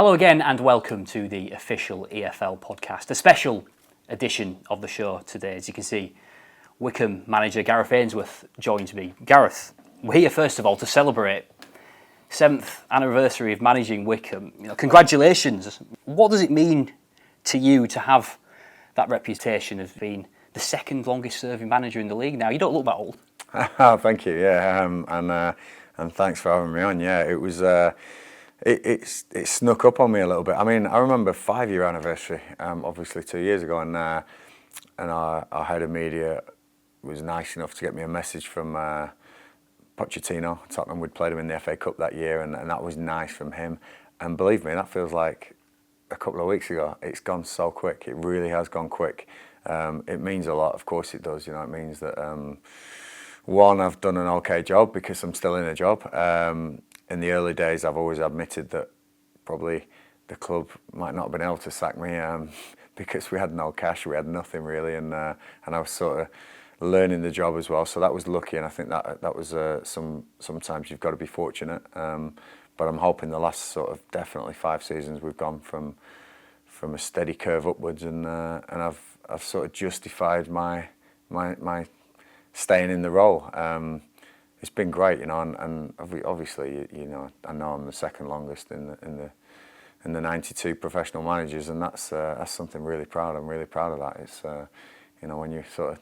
Hello again and welcome to the official EFL podcast, a special edition of the show today. As you can see, Wycombe manager Gareth Ainsworth joins me. Gareth, we're here first of all to celebrate 7th anniversary of managing Wycombe. Congratulations. What does it mean to you to have that reputation of being the second longest serving manager in the league now? You don't look that old. Thank you, and thanks for having me on. Yeah, it was... It snuck up on me a little bit. I mean, I remember 5-year anniversary, obviously 2 years ago, and our head of media was nice enough to get me a message from Pochettino. Tottenham, we'd played him in the FA Cup that year, and that was nice from him. And believe me, that feels like a couple of weeks ago. It's gone so quick. It really has gone quick. It means a lot, of course it does. It means that, one, I've done an okay job because I'm still in a job. In the early days, I've always admitted that probably the club might not have been able to sack me because we had no cash, we had nothing really, and I was sort of learning the job as well. So that was lucky, and I think that was sometimes you've got to be fortunate. But I'm hoping the last sort of definitely 5 seasons we've gone from a steady curve upwards, and I've sort of justified my staying in the role. It's been great, and obviously, I know I'm the second longest in the 92 professional managers, and that's something really proud. I'm really proud of that. It's when you're sort of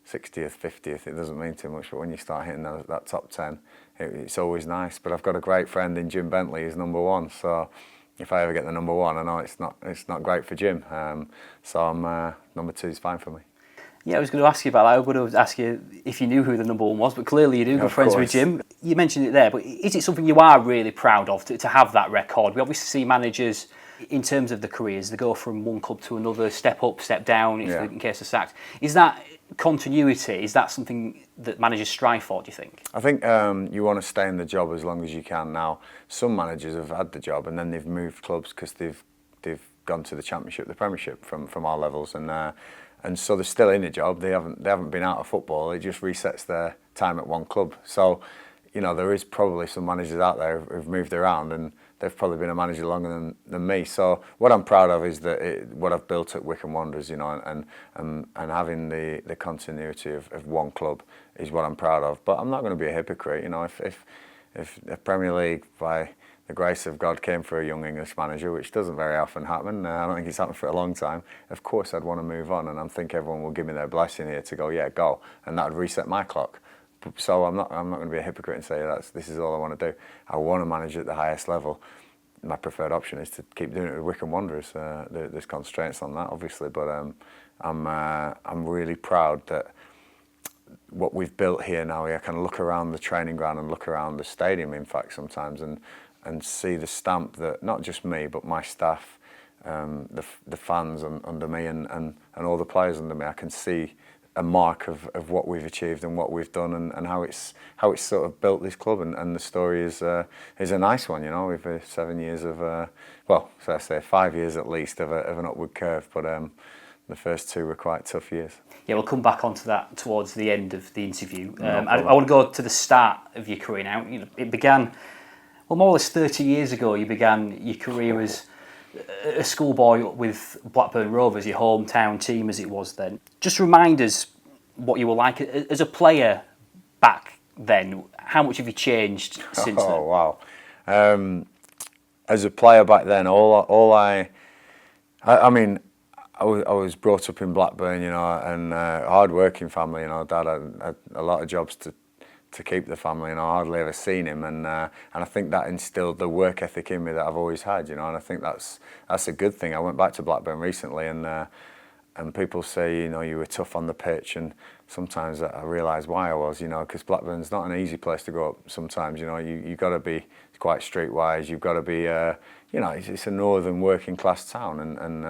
60th, 50th, it doesn't mean too much, but when you start hitting that top 10, it's always nice. But I've got a great friend in Jim Bentley, who's number 1. So if I ever get the number 1, I know it's not great for Jim. So I'm number 2 is fine for me. Yeah, I was going to ask you about that. I was going to ask you if you knew who the number 1 was, but clearly you do. Good friends with Jim. You mentioned it there, but is it something you are really proud of to have that record? We obviously see managers, in terms of the careers, they go from one club to another, step up, step down, in case of sacked. Is that continuity? Is that something that managers strive for, do you think? I think you want to stay in the job as long as you can. Now, some managers have had the job and then they've moved clubs because they've gone to the Championship, the Premiership from our levels, and so they're still in a job. They haven't been out of football. It just resets their time at one club. So, there is probably some managers out there who've moved around, and they've probably been a manager longer than me. So what I'm proud of is that what I've built at Wycombe Wanderers, and having the continuity of one club is what I'm proud of. But I'm not going to be a hypocrite. If the Premier League, by the grace of God, came for a young English manager, which doesn't very often happen. I don't think it's happened for a long time. Of course, I'd want to move on, and I think everyone will give me their blessing here to go, yeah, go, and that would reset my clock. So I'm not going to be a hypocrite and say this is all I want to do. I want to manage at the highest level. My preferred option is to keep doing it with Wycombe Wanderers. There's constraints on that, obviously, but I'm really proud that what we've built here now. I can look around the training ground and look around the stadium, in fact, sometimes, and see the stamp that not just me but my staff, the fans under me, and all the players under me. I can see a mark of what we've achieved and what we've done, and how it's sort of built this club, and the story is a nice one. We've 7 years of so I say 5 years at least of an upward curve, but the first 2 were quite tough years. Yeah, we'll come back onto that towards the end of the interview. I want to go to the start of your career now. It began, well, more or less 30 years ago. You began your career as a schoolboy with Blackburn Rovers, your hometown team as it was then. Just remind us what you were like as a player back then. How much have you changed since then? Oh, wow. As a player back then, I was brought up in Blackburn, and a hard-working family. Dad had a lot of jobs to keep the family, I hardly ever seen him, and I think that instilled the work ethic in me that I've always had, and I think that's a good thing. I went back to Blackburn recently, and people say, you were tough on the pitch, and sometimes I realise why I was, because Blackburn's not an easy place to grow up. Sometimes, you got to be quite streetwise. You've got to be, it's a northern working class town, and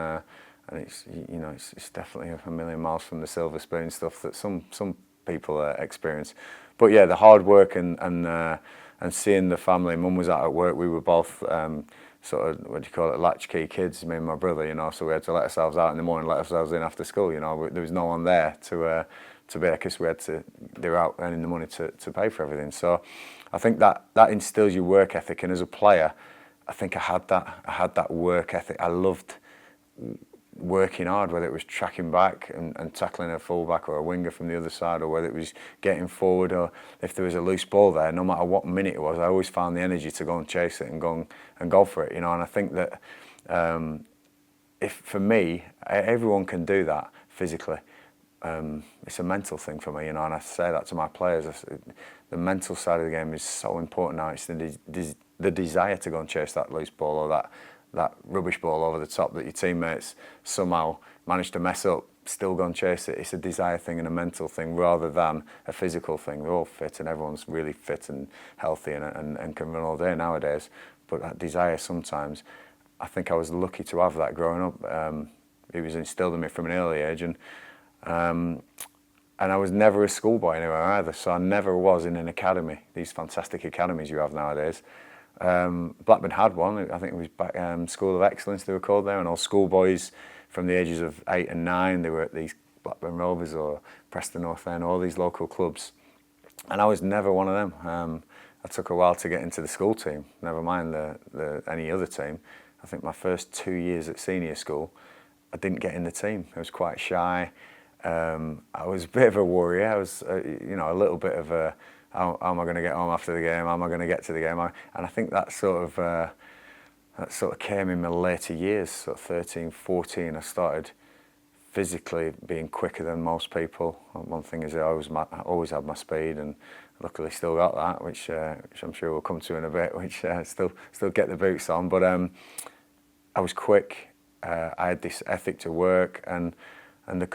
it's definitely a million miles from the silver spoon stuff that some people experience. But yeah, the hard work and seeing the family. Mum was out at work. We were both sort of, what do you call it, latchkey kids, me and my brother, so we had to let ourselves out in the morning, let ourselves in after school, there was no one there to be there because they were out earning the money to pay for everything. So I think that instills your work ethic, and as a player, I think I had that work ethic. I loved working hard, whether it was tracking back and tackling a fullback or a winger from the other side, or whether it was getting forward, or if there was a loose ball there, no matter what minute it was, I always found the energy to go and chase it and go for it, And I think that if for me, everyone can do that physically. It's a mental thing for me, And I say that to my players. The mental side of the game is so important now. It's the desire to go and chase that loose ball or that rubbish ball over the top that your teammates somehow managed to mess up, still go and chase it. It's a desire thing and a mental thing rather than a physical thing. We're all fit and everyone's really fit and healthy and can run all day nowadays. But that desire sometimes, I think I was lucky to have that growing up. It was instilled in me from an early age, and I was never a schoolboy anywhere either, so I never was in an academy, these fantastic academies you have nowadays. Blackburn had one, I think it was School of Excellence they were called there, and all schoolboys from the ages of 8 and 9, they were at these Blackburn Rovers or Preston North End, all these local clubs. And I was never one of them. I took a while to get into the school team, never mind any other team. I think my first 2 years at senior school, I didn't get in the team. I was quite shy. I was a bit of a worrier. I was, a little bit of a, how am I going to get home after the game? How am I going to get to the game? And I think that sort of came in my later years, sort of 13, 14. I started physically being quicker than most people. One thing is I always had my speed, and luckily still got that, which I'm sure we'll come to in a bit, which still get the boots on. But I was quick. I had this ethic to work and the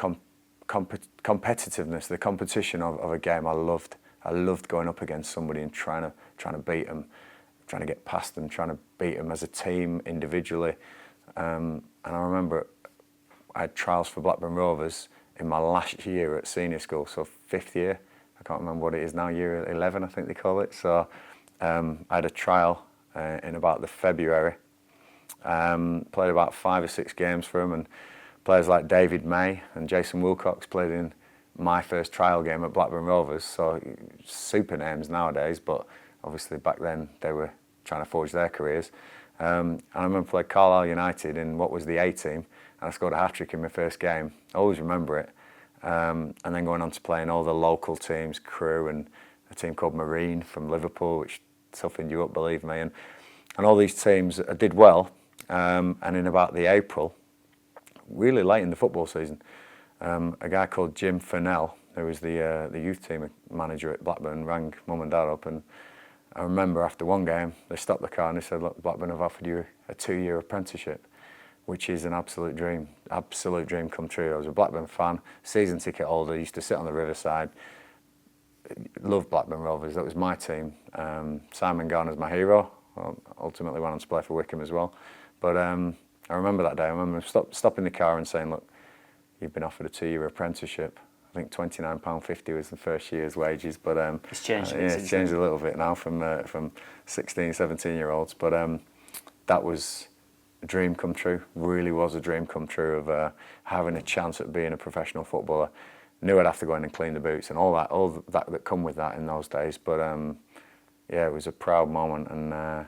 competitiveness, the competition of a game. I loved going up against somebody and trying to beat them, trying to get past them, trying to beat them as a team, individually. And I remember I had trials for Blackburn Rovers in my last year at senior school, so 5th year. I can't remember what it is now, year 11 I think they call it. So I had a trial in about the February. Played about 5 or 6 games for them, and players like David May and Jason Wilcox played in my first trial game at Blackburn Rovers, so super names nowadays, but obviously back then they were trying to forge their careers. And I remember playing Carlisle United in what was the A team, and I scored a hat-trick in my first game. I always remember it. And then going on to play in all the local teams, Crewe and a team called Marine from Liverpool, which toughened you up, believe me. And all these teams, I did well. And in about the April, really late in the football season, a guy called Jim Fennell, who was the youth team manager at Blackburn, rang mum and dad up, and I remember after one game they stopped the car and they said, "Look, Blackburn have offered you a 2-year apprenticeship," which is an absolute dream come true. I was a Blackburn fan, season ticket holder, used to sit on the riverside, loved Blackburn Rovers, that was my team. Simon Garner's my hero. Ultimately went on to play for Wycombe as well. But I remember that day. I remember stopping the car and saying, "Look, you've been offered a 2-year apprenticeship." I think £29.50 was the first year's wages, but it's changed. It's changed a little bit now from 16, 17-year-olds. But that was a dream come true. Really was a dream come true of having a chance at being a professional footballer. Knew I'd have to go in and clean the boots and all that come with that in those days. But it was a proud moment, and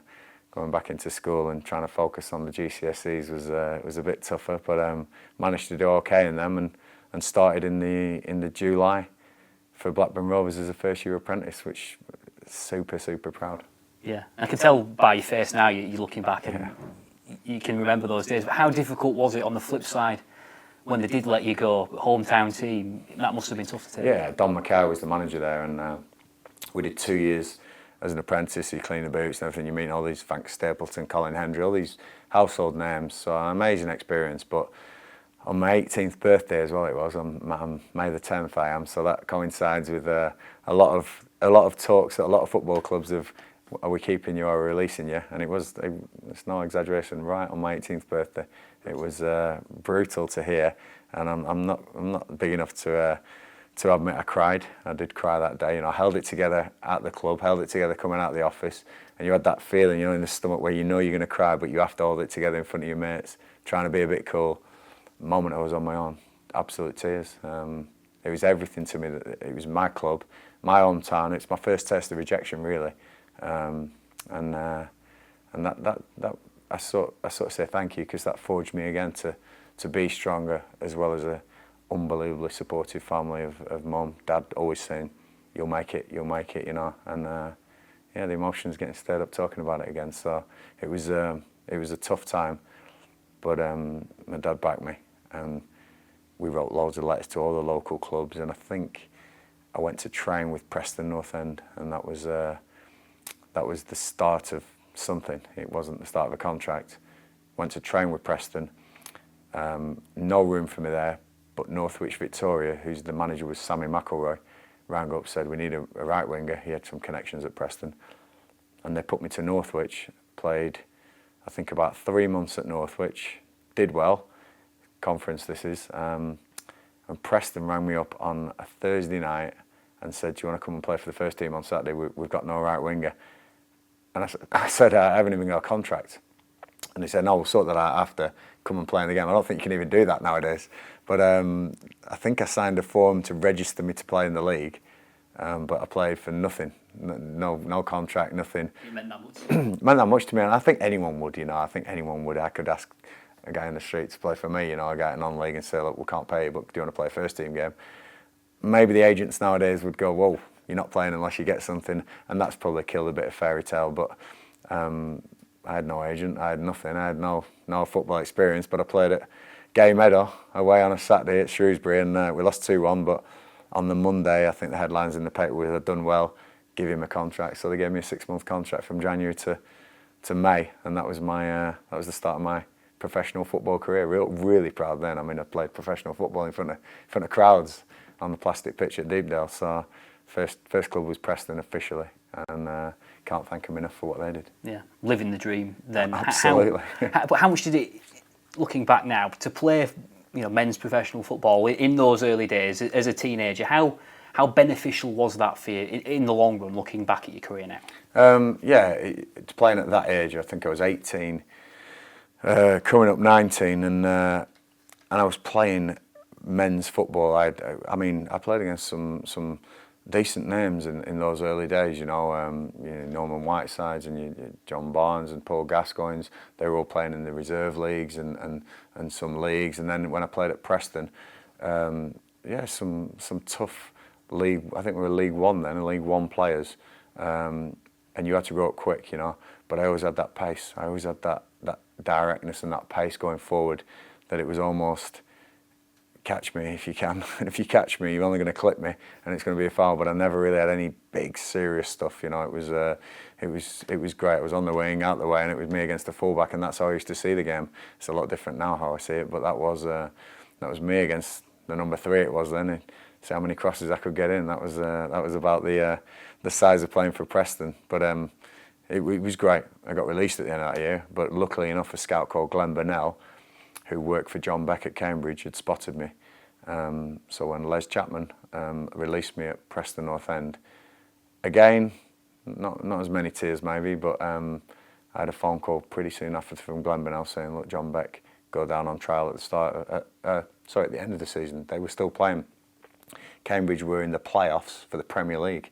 going back into school and trying to focus on the GCSEs was a bit tougher, but managed to do okay in them, and started in the July for Blackburn Rovers as a first-year apprentice, which super proud. Yeah, I can tell by your face now you're looking back and you can remember those days. But how difficult was it on the flip side when they did let you go? Hometown team, that must have been tough to take. Yeah, Don Mackay was the manager there, and we did 2 years as an apprentice. You clean the boots and everything. You meet all these Frank Stapleton, Colin Hendry, all these household names. So an amazing experience. But on my 18th birthday as well, it was on May the 10th. I am. So that coincides with a lot of talks at a lot of football clubs of, "Are we keeping you or are we releasing you?" And it's no exaggeration. Right on my 18th birthday, it was brutal to hear, and I'm not big enough to admit I cried. I did cry that day. I held it together at the club, held it together coming out of the office, and you had that feeling, in the stomach where you're going to cry, but you have to hold it together in front of your mates, trying to be a bit cool. The moment I was on my own, absolute tears. It was everything to me. It was my club, my hometown. It's my first taste of rejection, really, and and that I sort of say thank you, because that forged me again to be stronger, as well as a unbelievably supportive family of mum, dad, always saying, you'll make it, you know. And yeah, the emotions getting stirred up talking about it again. So it was a tough time, but my dad backed me, and we wrote loads of letters to all the local clubs, and I think I went to train with Preston North End, and that was the start of something. It wasn't the start of a contract. Went to train with Preston. No room for me there, but Northwich Victoria, who's the manager, was Sammy McElroy, rang up, said we need a right winger. He had some connections at Preston, and they put me to Northwich. Played, I think, about 3 months at Northwich. Did well. Conference this is. And Preston rang me up on a Thursday night and said, do you want to come and play for the first team on Saturday? We've got no right winger. And I said, I haven't even got a contract. And they said, no, we'll sort that out after. Come and play in the game. I don't think you can even do that nowadays. But I think I signed a form to register me to play in the league. But I played for nothing. No contract, nothing. It meant that much to you? Meant that much to me. And I think anyone would, you know. I think anyone would. I could ask a guy in the street to play for me, you know, a guy in non-league, and say, look, we can't pay you, but do you want to play a first team game? Maybe the agents nowadays would go, whoa, you're not playing unless you get something, and that's probably killed a bit of fairy tale. But I had no agent, I had nothing, I had no football experience, but I played at Gay Meadow away on a Saturday at Shrewsbury, and we lost 2-1, but on the Monday, I think the headlines in the paper were, I'd done well, give him a contract. So they gave me a 6-month contract from January to May, and that was the start of my professional football career. Really proud then. I mean, I played professional football in front of crowds on the plastic pitch at Deepdale. So first club was Preston officially, and can't thank them enough for what they did. Yeah, living the dream then. Absolutely. But how much did it, looking back now, to play, you know, men's professional football in those early days as a teenager, how beneficial was that for you in the long run, looking back at your career now? Yeah, playing at that age, I think I was 18, coming up 19, and I was playing men's football. I played against some decent names in those early days. You know, Norman Whitesides and John Barnes and Paul Gascoigne's. They were all playing in the reserve leagues and some leagues. And then when I played at Preston, some tough league. I think we were League One then, League One players, and you had to grow up quick, you know. But I always had that pace. I always had that directness and that pace going forward, that it was almost catch me if you can. And if you catch me, you're only going to clip me, and it's going to be a foul. But I never really had any big serious stuff, you know. It was great. I was on the wing, out the way, and it was me against the fullback, and that's how I used to see the game. It's a lot different now how I see it, but that was me against the number 3. It was then. See how many crosses I could get in. That was about the size of playing for Preston. But it was great. I got released at the end of that year, but luckily enough, a scout called Glenn Burnell, who worked for John Beck at Cambridge, had spotted me. So when Les Chapman released me at Preston North End, again, not as many tears maybe, but I had a phone call pretty soon after from Glenn Burnell saying, look, John Beck, go down on trial at the start. At the end of the season. They were still playing. Cambridge were in the playoffs for the Premier League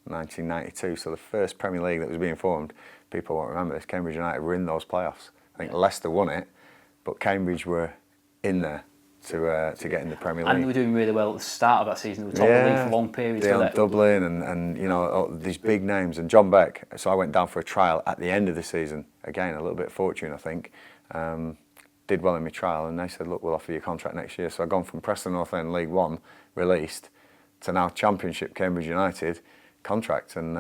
in 1992, so the first Premier League that was being formed, people won't remember this, Cambridge United were in those playoffs. I think Leicester won it, but Cambridge were in there to get in the Premier League. And they were doing really well at the start of that season. They were top of the league for long periods. Dublin and you know, these big names. And John Beck, so I went down for a trial at the end of the season. Again, a little bit of fortune, I think. Did well in my trial, and they said, look, we'll offer you a contract next year. So I've gone from Preston North End League One, released, to now Championship Cambridge United contract, and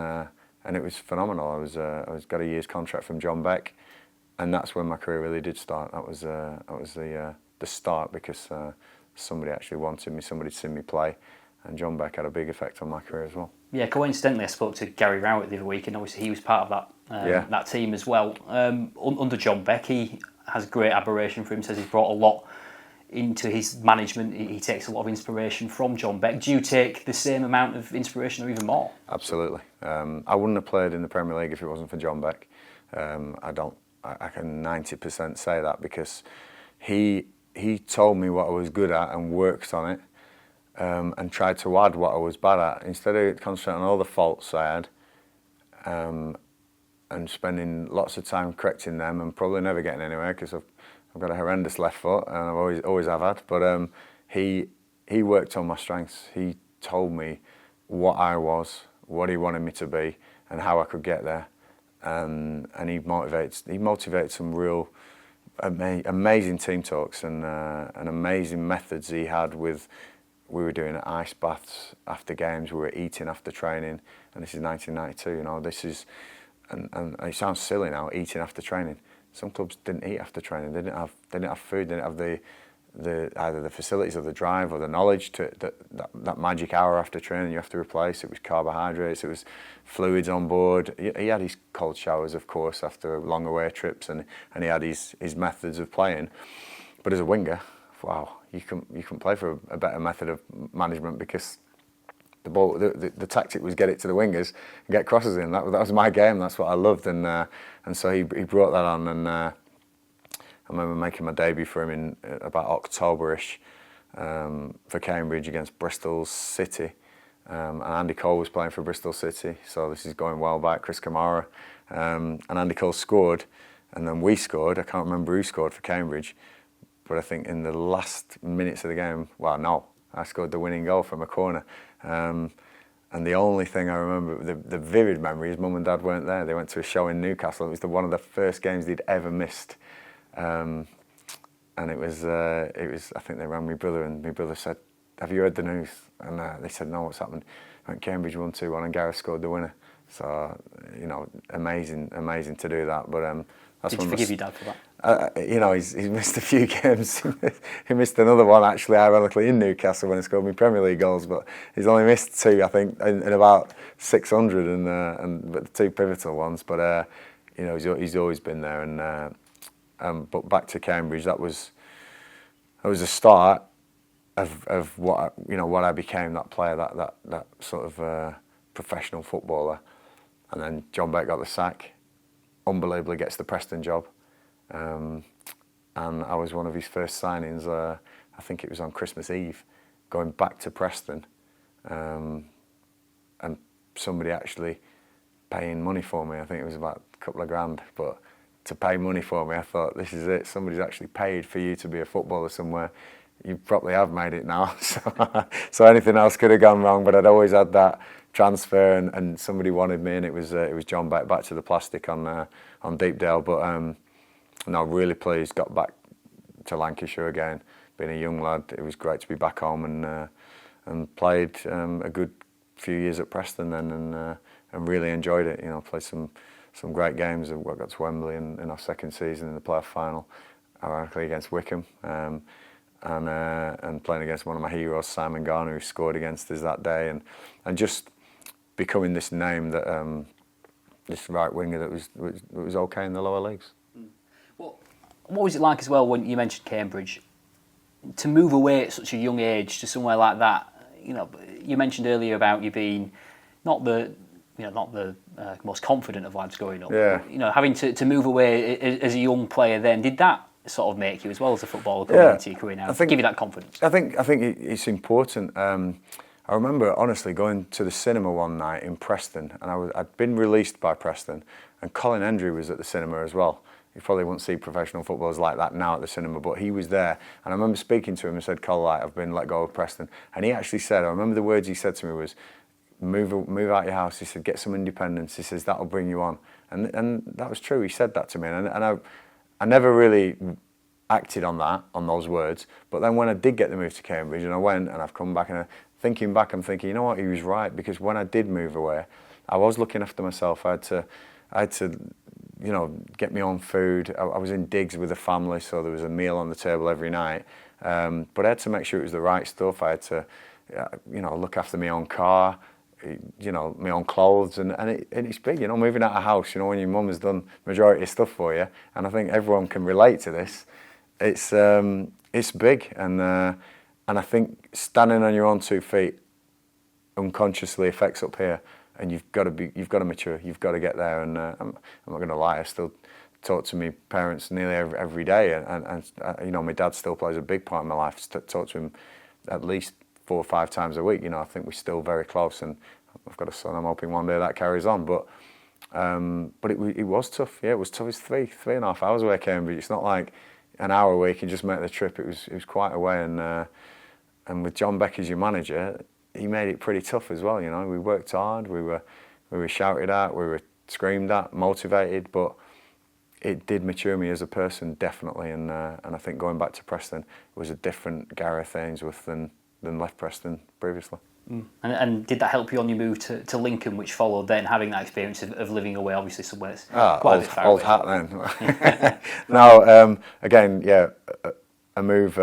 it was phenomenal. I got a year's contract from John Beck, and that's when my career really did start. That was the start, because somebody actually wanted me, somebody'd seen me play, and John Beck had a big effect on my career as well. Yeah, coincidentally, I spoke to Gary Rowett the other week, and obviously he was part of that team as well. Under John Beck, he has great admiration for him. Says he's brought a lot into his management. He takes a lot of inspiration from John Beck. Do you take the same amount of inspiration or even more? Absolutely. I wouldn't have played in the Premier League if it wasn't for John Beck. I can 90% say that, because he told me what I was good at and worked on it, and tried to add what I was bad at. Instead of concentrating on all the faults I had, and and spending lots of time correcting them and probably never getting anywhere because I've got a horrendous left foot and I've always have had. But he worked on my strengths. He told me what I was, what he wanted me to be, and how I could get there. And he motivated some real amazing team talks and amazing methods he had with. We were doing ice baths after games. We were eating after training, and this is 1992. You know, this is, and it sounds silly now, eating after training. Some clubs didn't eat after training. They didn't have food. They didn't have the either the facilities or the drive or the knowledge to that magic hour after training you have to replace. It was carbohydrates. It was fluids on board. He had his cold showers, of course, after long away trips, and he had his methods of playing. But as a winger, wow, you can play for a better method of management because the ball, the tactic was get it to the wingers and get crosses in. That was my game. That's what I loved, and so he brought that on. And I remember making my debut for him in about October-ish for Cambridge against Bristol City, and Andy Cole was playing for Bristol City. So this is going well back. Chris Kamara, and Andy Cole scored, and then we scored. I can't remember who scored for Cambridge. But I think in the last minutes of the game, well, no, I scored the winning goal from a corner. And the only thing I remember, the vivid memory, is Mum and Dad weren't there. They went to a show in Newcastle. It was one of the first games they'd ever missed. And it was, I think they rang my brother, and my brother said, "Have you heard the news?" And they said, "No, what's happened?" I went, "Cambridge won 2-1 and Gareth scored the winner." So, you know, amazing to do that. But that's did you forgive your dad for that? You know, he's missed a few games. He missed another one, actually, ironically, in Newcastle when he scored me Premier League goals. But he's only missed 2, I think, in about 600, and but the 2 pivotal ones. But you know, he's always been there. And but back to Cambridge, that was a start of what what I became, that player, that sort of professional footballer. And then John Beck got the sack. Unbelievably gets the Preston job. And I was one of his first signings. I think it was on Christmas Eve, going back to Preston, and somebody actually paying money for me. I think it was about a couple of grand, but to pay money for me, I thought, this is it. Somebody's actually paid for you to be a footballer somewhere. You probably have made it now. So anything else could have gone wrong, but I'd always had that transfer, and somebody wanted me, and it was John back to the plastic on Deepdale. But no, really pleased. Got back to Lancashire again. Being a young lad, it was great to be back home, and played a good few years at Preston then, and really enjoyed it. You know, played some great games. I got to Wembley in our second season in the playoff final, ironically against Wycombe. And playing against one of my heroes, Simon Garner, who scored against us that day, and just becoming this name that this right winger that was okay in the lower leagues. Well, what was it like as well when you mentioned Cambridge, to move away at such a young age to somewhere like that? You know, you mentioned earlier about you being not the most confident of lads growing up. Yeah. You know, having to move away as a young player, then did that sort of make you as well as a footballer coming into your career now? Give you that confidence? I think it's important. I remember honestly going to the cinema one night in Preston, and I'd been released by Preston, and Colin Hendry was at the cinema as well. You probably wouldn't see professional footballers like that now at the cinema, but he was there, and I remember speaking to him and said, "Col, I've been let go of Preston," and he actually said, I remember the words he said to me was, "Move out your house." He said, "Get some independence." He says, "That'll bring you on," and that was true. He said that to me, and I never really acted on those words. But then when I did get the move to Cambridge, and I went, and I've come back, and thinking back, I'm thinking, you know what, he was right, because when I did move away, I was looking after myself. I had to, you know, get my own food. I was in digs with the family, so there was a meal on the table every night. But I had to make sure it was the right stuff. I had to, you know, look after my own car, you know, my own clothes, and it's big, you know, moving out of a house, you know, when your mum has done majority of stuff for you, and I think everyone can relate to this. It's big, and I think standing on your own 2 feet unconsciously affects up here, and you've got to mature, you've got to get there. And I'm not going to lie, I still talk to my parents nearly every day, and you know, my dad still plays a big part in my life. Talk to him at least 4 or 5 times a week. You know, I think we're still very close, and I've got a son. I'm hoping one day that carries on. But But it was tough. Yeah, it was tough. It's 3.5 hours away, Cambridge. It's not like an hour away. You can just make the trip. It was quite away, and with John Beck as your manager, he made it pretty tough as well. You know, we worked hard. We were shouted at. We were screamed at, motivated, but it did mature me as a person, definitely. And I think going back to Preston, it was a different Gareth Ainsworth than left Preston previously. And did that help you on your move to Lincoln, which followed then, having that experience of living away, obviously somewhere that's quite a bit far old away? hat then. No, again, yeah, a move.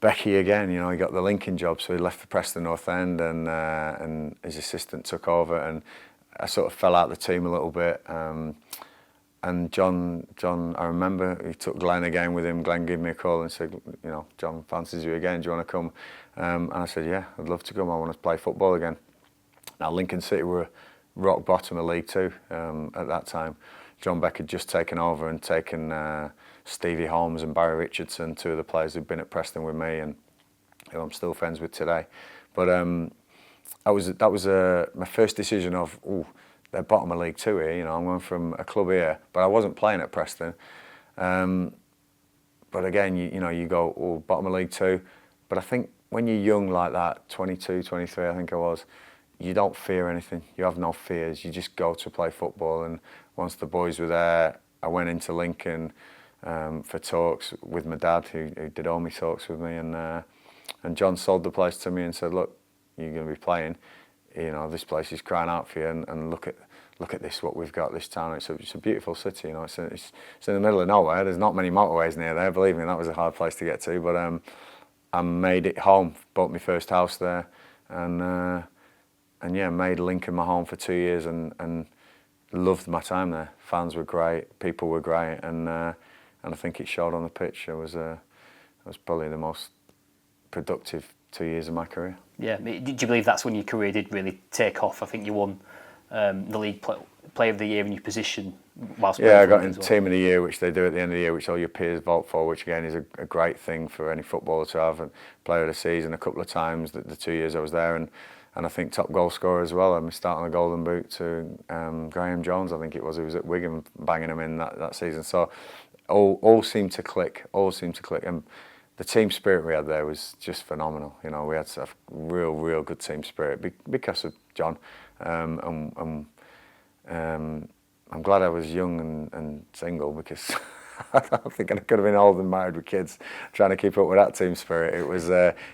Becky again, you know, he got the Lincoln job, so he left for Preston North End, and his assistant took over, and I sort of fell out of the team a little bit. And John, I remember he took Glenn again with him. Glenn gave me a call and said, you know, John fancies you again. Do you want to come? And I said, yeah, I'd love to come. I want to play football again. Now, Lincoln City were rock bottom of League Two at that time. John Beck had just taken over and taken Stevie Holmes and Barry Richardson, two of the players who'd been at Preston with me and who I'm still friends with today. But that was my first decision of, they're bottom of League Two here, you know, I'm going from a club here, but I wasn't playing at Preston. But again, you know, you go, bottom of League Two. But I think when you're young like that, 22, 23, I think I was, you don't fear anything. You have no fears. You just go to play football. And once the boys were there, I went into Lincoln for talks with my dad, who did all my talks with me. And John sold the place to me and said, look, you're going to be playing. You know, this place is crying out for you, and look at this, what we've got, this town. It's a beautiful city, you know. It's in the middle of nowhere. There's not many motorways near there. Believe me, that was a hard place to get to. But I made it home. Bought my first house there, and yeah, made Lincoln my home for 2 years, and loved my time there. Fans were great, people were great, and I think it showed on the pitch. It was probably the most productive 2 years of my career. Yeah, did you believe that's when your career did really take off? I think you won the league player of the year in your position whilst playing. Yeah, I got in team of the year, which they do at the end of the year, which all your peers vote for, which again is a great thing for any footballer to have. And player of the season a couple of times the 2 years I was there, and I think top goal scorer as well. I'm starting the Golden Boot to Graham Jones, I think it was, who was at Wigan, banging him in that season. So all seemed to click, and the team spirit we had there was just phenomenal. You know, we had a real good team spirit because of John. I'm glad I was young and single, because I think I could have been old and married with kids trying to keep up with that team spirit.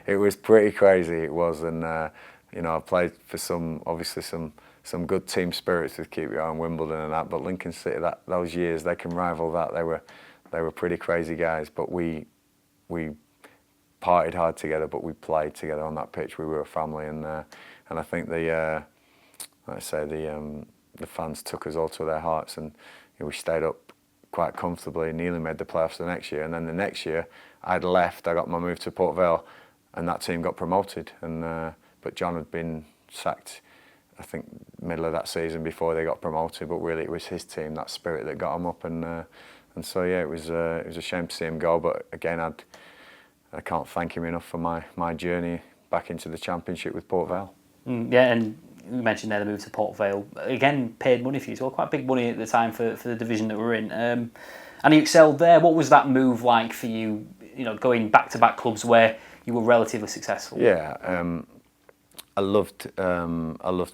It was pretty crazy. It was, and you know, I played for some good team spirits with QPR and Wimbledon and that. But Lincoln City, those years, they can rival that. They were pretty crazy guys, but we partied hard together, but we played together on that pitch. We were a family, and I think the fans took us all to their hearts, and you know, we stayed up quite comfortably. Nearly made the playoffs the next year, and then the next year I'd left. I got my move to Port Vale, and that team got promoted. And but John had been sacked, I think, middle of that season before they got promoted. But really, it was his team, that spirit, that got him up, and so yeah, it was a shame to see him go. But again, I can't thank him enough for my journey back into the Championship with Port Vale. Yeah, and you mentioned there the move to Port Vale. Again, paid money for you, so quite big money at the time for the division that we're in. And you excelled there. What was that move like for you, you know, going back-to-back clubs where you were relatively successful? Yeah, I loved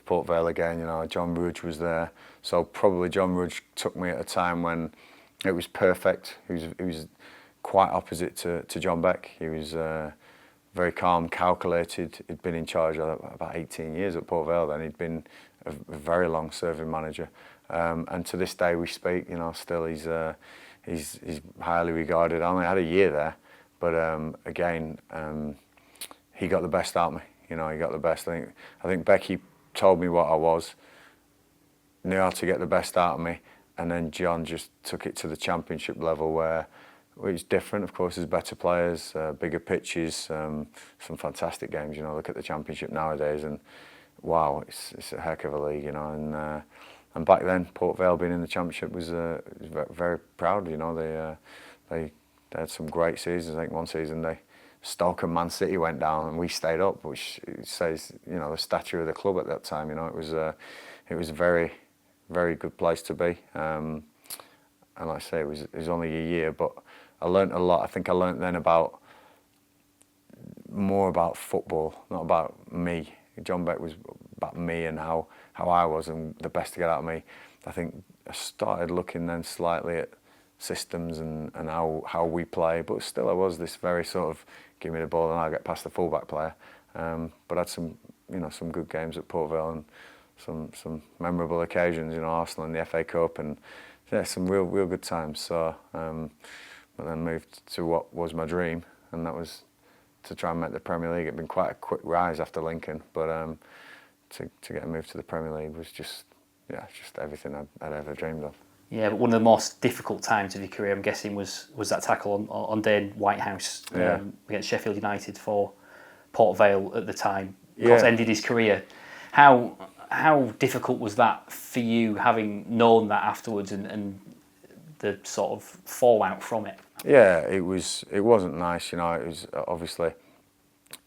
Port Vale again. You know, John Rudge was there, so probably John Rudge took me at a time when it was perfect. He was quite opposite to John Beck. He was very calm, calculated. He'd been in charge about 18 years at Port Vale then. He'd been a very long-serving manager. And to this day we speak, you know, still he's highly regarded. I only had a year there, but again, he got the best out of me. You know, he got the best. I think Becky told me what I was, knew how to get the best out of me, and then John just took it to the Championship level where it's different. Of course, there's better players, bigger pitches, some fantastic games. You know, look at the Championship nowadays, and wow, it's a heck of a league. You know, and back then, Port Vale being in the Championship was very proud. You know, they had some great seasons. I think one season Stoke and Man City went down, and we stayed up, which says, you know, the stature of the club at that time. You know, it was very, very good place to be. And like I say, it was only a year, but I learnt a lot. I think I learnt then more about football, not about me. John Beck was about me and how I was and the best to get out of me. I think I started looking then slightly at systems and how we play, but still I was this very sort of give me the ball and I'll get past the fullback player. But I had some good games at Port Vale and some memorable occasions, Arsenal in the FA Cup and some real good times. So but then moved to what was my dream, and that was to try and make the Premier League. It'd been quite a quick rise after Lincoln, but to get a move to the Premier League was just everything I'd ever dreamed of. Yeah, but one of the most difficult times of your career, I'm guessing, was that tackle on Dane Whitehouse against Sheffield United for Port Vale at the time. Of course, ended his career. How difficult was that for you, having known that afterwards and the sort of fallout from it? Yeah, it wasn't nice. It was obviously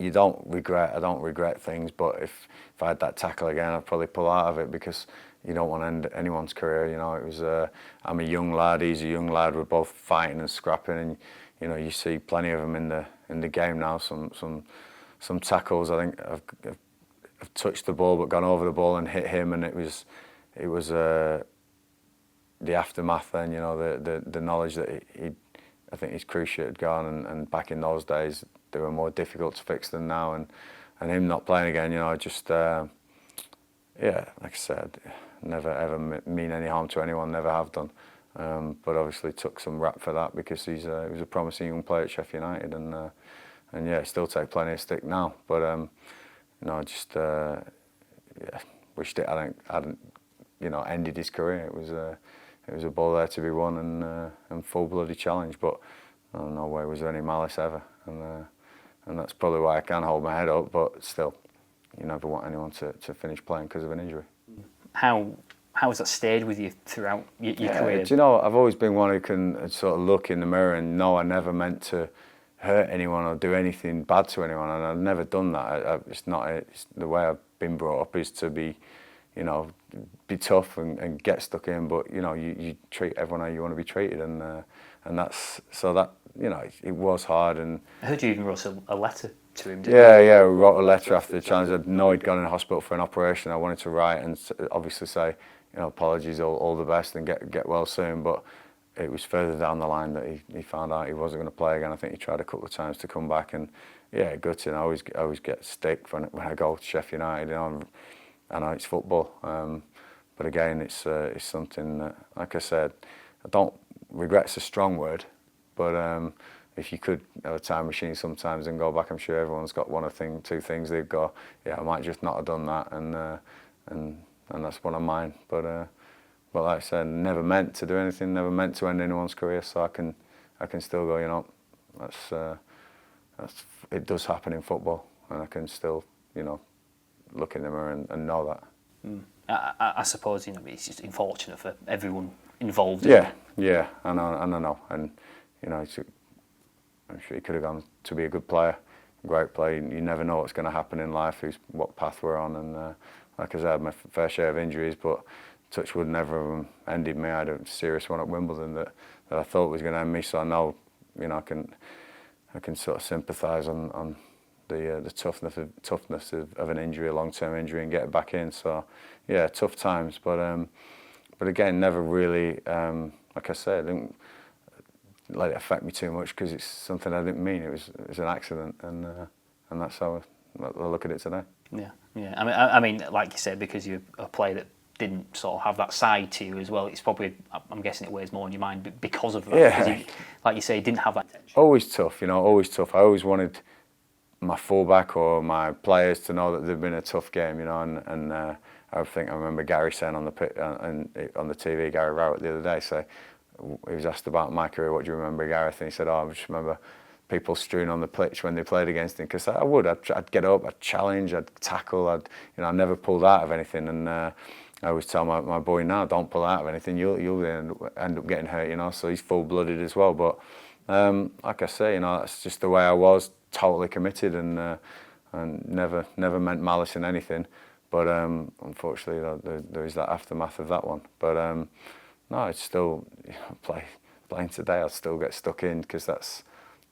I don't regret things, but if I had that tackle again, I'd probably pull out of it because you don't want to end anyone's career. It was I'm a young lad, he's a young lad. We're both fighting and scrapping, and you see plenty of them in the game now. Some tackles I think I've touched the ball but gone over the ball and hit him, and it was the aftermath then. The knowledge that I think his cruciate had gone, and back in those days they were more difficult to fix than now, and him not playing again, just like I said, never ever mean any harm to anyone, never have done, but obviously took some rap for that because he was a promising young player at Sheffield United, and still take plenty of stick now, but I just wished it hadn't ended his career. It was a ball there to be won and full-blooded challenge, but no way was there any malice ever, and that's probably why I can hold my head up, but still, you never want anyone to finish playing because of an injury. How has that stayed with you throughout your career? Do you know, I've always been one who can sort of look in the mirror and know I never meant to hurt anyone or do anything bad to anyone, and I've never done that. It's the way I've been brought up is to be tough and get stuck in, but you treat everyone how you want to be treated, and that's so that it was hard. And I heard you even wrote a letter to him. I wrote a letter after the challenge. I know he'd gone in hospital for an operation. I wanted to write and obviously say apologies, all the best, and get well soon. But it was further down the line that he found out he wasn't going to play again. I think he tried a couple of times to come back, and gutted. I always get stick when I go to Sheffield United. I know it's football, but again, it's something that, like I said, I don't regret's a strong word, but if you could have a time machine sometimes and go back, I'm sure everyone's got two things they've got. I might just not have done that, and that's one of mine. But like I said, never meant to do anything, never meant to end anyone's career, so I can still go. That's it does happen in football, and I can still look in the mirror and know that. I suppose it's just unfortunate for everyone involved. Yeah, I know, and I'm sure he could have gone to be a good player, a great player. You never know what's going to happen in life, what path we're on, and like I said, I had my fair share of injuries, but touch wood, never of them ended me. I had a serious one at Wimbledon that I thought was going to end me, so I know I can sort of sympathise on the toughness of an injury, a long-term injury, and get it back in. So tough times, but again, never really, like I said, I didn't let it affect me too much because it's something I didn't mean. It was an accident, and that's how I look at it today. Yeah. I mean, like you said, because you're a player that didn't sort of have that side to you as well, it's probably, I'm guessing it weighs more on your mind because of that. Yeah. Like you say, didn't have that tension. Always tough, always tough. I always wanted my fullback or my players to know that there'd been a tough game, and I remember Gary saying on the TV, Gary Rowett the other day, he was asked about my career, what do you remember, Gareth? And he said, I just remember people strewing on the pitch when they played against him, because I'd get up, I'd challenge, I'd tackle, I never pulled out of anything, and I always tell my boy now, don't pull out of anything, you'll end up getting hurt, so he's full-blooded as well, but like I say, that's just the way I was, totally committed, and never meant malice in anything, But unfortunately, there is that aftermath of that one. But no, it's still playing today. I'll still get stuck in because that's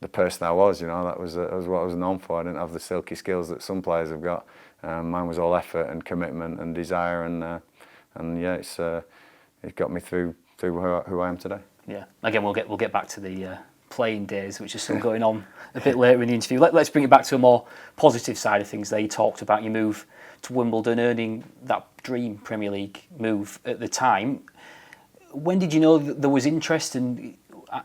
the person I was. That was what I was known for. I didn't have the silky skills that some players have got. Mine was all effort and commitment and desire, and yeah, it got me through who I am today. Yeah. Again, we'll get back to the playing days, which are still going on a bit later in the interview. Let's bring it back to a more positive side of things. There, you talked about your move to Wimbledon, earning that dream Premier League move at the time. When did you know that there was interest? And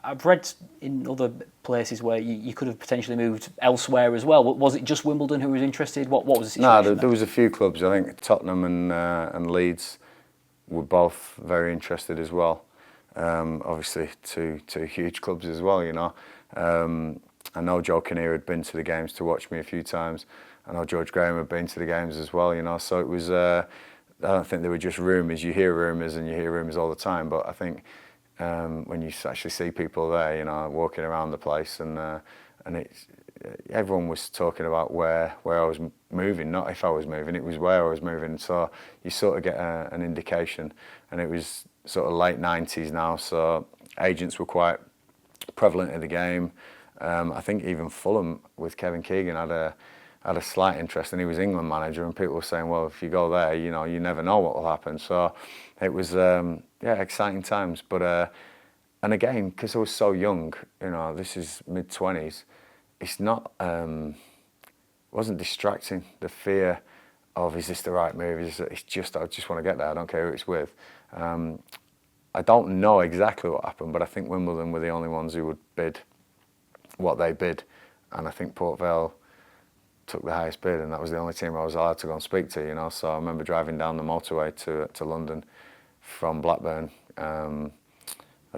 I've read in other places where you could have potentially moved elsewhere as well. Was it just Wimbledon who was interested? What was the situation? No, there was a few clubs. I think Tottenham and Leeds were both very interested as well. Obviously, two huge clubs as well. I know Joe Kinnear had been to the games to watch me a few times. I know George Graham had been to the games as well. So it was. I don't think they were just rumours. You hear rumours all the time. But I think when you actually see people there, walking around the place, and everyone was talking about where I was moving, not if I was moving. It was where I was moving. So you sort of get an indication, and it was sort of late 90s now. So agents were quite prevalent in the game. I think even Fulham with Kevin Keegan had a slight interest, and he was England manager, and people were saying, well, if you go there, you never know what will happen. So it was exciting times. But and again, because I was so young, this is mid-20s, it's not wasn't distracting. The fear of, is this the right move? It's just, I just want to get there. I don't care who it's with. I don't know exactly what happened, but I think Wimbledon were the only ones who would bid what they bid, and I think Port Vale took the highest bid, and that was the only team I was allowed to go and speak to. So I remember driving down the motorway to London from Blackburn. I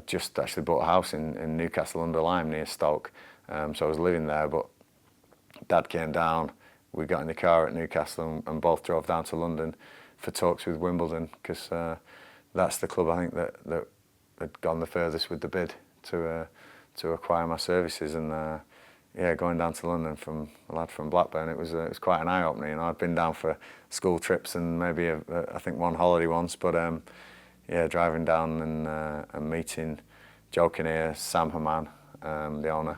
just actually bought a house in Newcastle under Lyme near Stoke, so I was living there. But Dad came down, we got in the car at Newcastle and both drove down to London for talks with Wimbledon, because that's the club I think that had gone the furthest with the bid to acquire my services. And going down to London from a lad from Blackburn, it was quite an eye opener. I'd been down for school trips and maybe I think one holiday once, but driving down and meeting Joe Kinnear, Sam Haman, the owner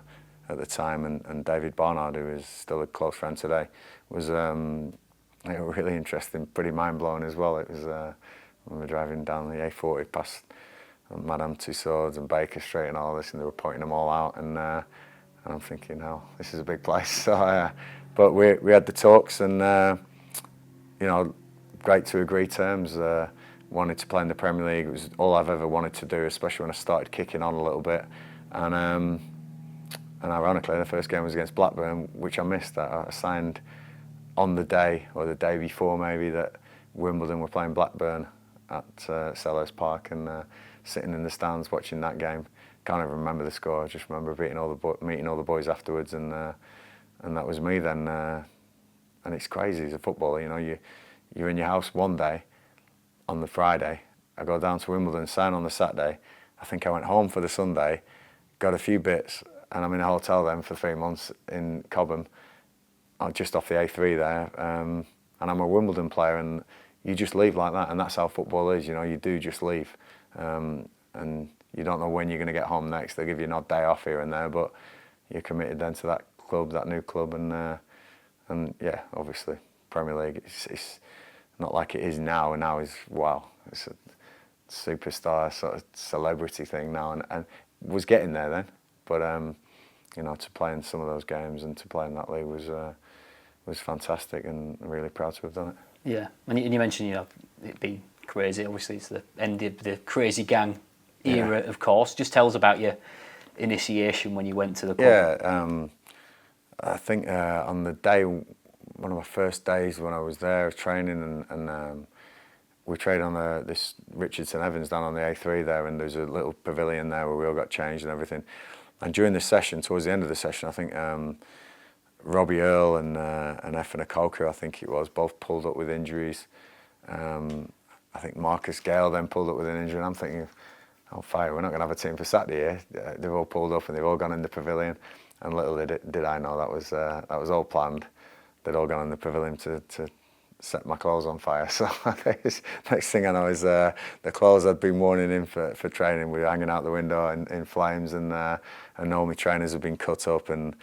at the time, and David Barnard, who is still a close friend today, was really interesting, pretty mind blowing as well. It was when we were driving down the A40 past Madame Tussauds and Baker Street and all this, and they were pointing them all out, and I'm thinking, oh, this is a big place. So, but we had the talks, and great to agree terms. Wanted to play in the Premier League. It was all I've ever wanted to do, especially when I started kicking on a little bit. And ironically, the first game was against Blackburn, which I missed. I signed on the day, or the day before maybe, that Wimbledon were playing Blackburn at Selhurst Park, and sitting in the stands watching that game. Can't even remember the score. I just remember meeting all the boys afterwards, and that was me then. And it's crazy as a footballer, you're in your house one day on the Friday. I go down to Wimbledon, sign on the Saturday. I think I went home for the Sunday, got a few bits, and I'm in a hotel then for 3 months in Cobham, just off the A3 there. And I'm a Wimbledon player, and you just leave like that, and that's how football is. You do just leave, and you don't know when you're going to get home next. They'll give you an odd day off here and there, but you're committed then to that club, that new club, and yeah, obviously Premier League. It's not like it is now, and now is, wow, it's a superstar sort of celebrity thing now, and was getting there then. But to play in some of those games and to play in that league was fantastic, and I'm really proud to have done it. Yeah, and you mentioned it being crazy. Obviously, it's the end of the Crazy Gang era, of course. Just tell us about your initiation when you went to the club. Yeah, I think on the day, one of my first days when I was there, I was training, and we trained on this Richardson Evans down on the A3 there, and there's a little pavilion there where we all got changed and everything. And during this session, towards the end of the session, I think Robbie Earle and Efan Akoka, I think it was, both pulled up with injuries. I think Marcus Gale then pulled up with an injury, and I'm thinking, oh, fire, we're not going to have a team for Saturday here. They've all pulled up and they've all gone in the pavilion. And little did I know that was all planned. They'd all gone in the pavilion to set my clothes on fire. So next thing I know is the clothes I'd been warning in for training were hanging out the window in flames, and all my trainers had been cut up, and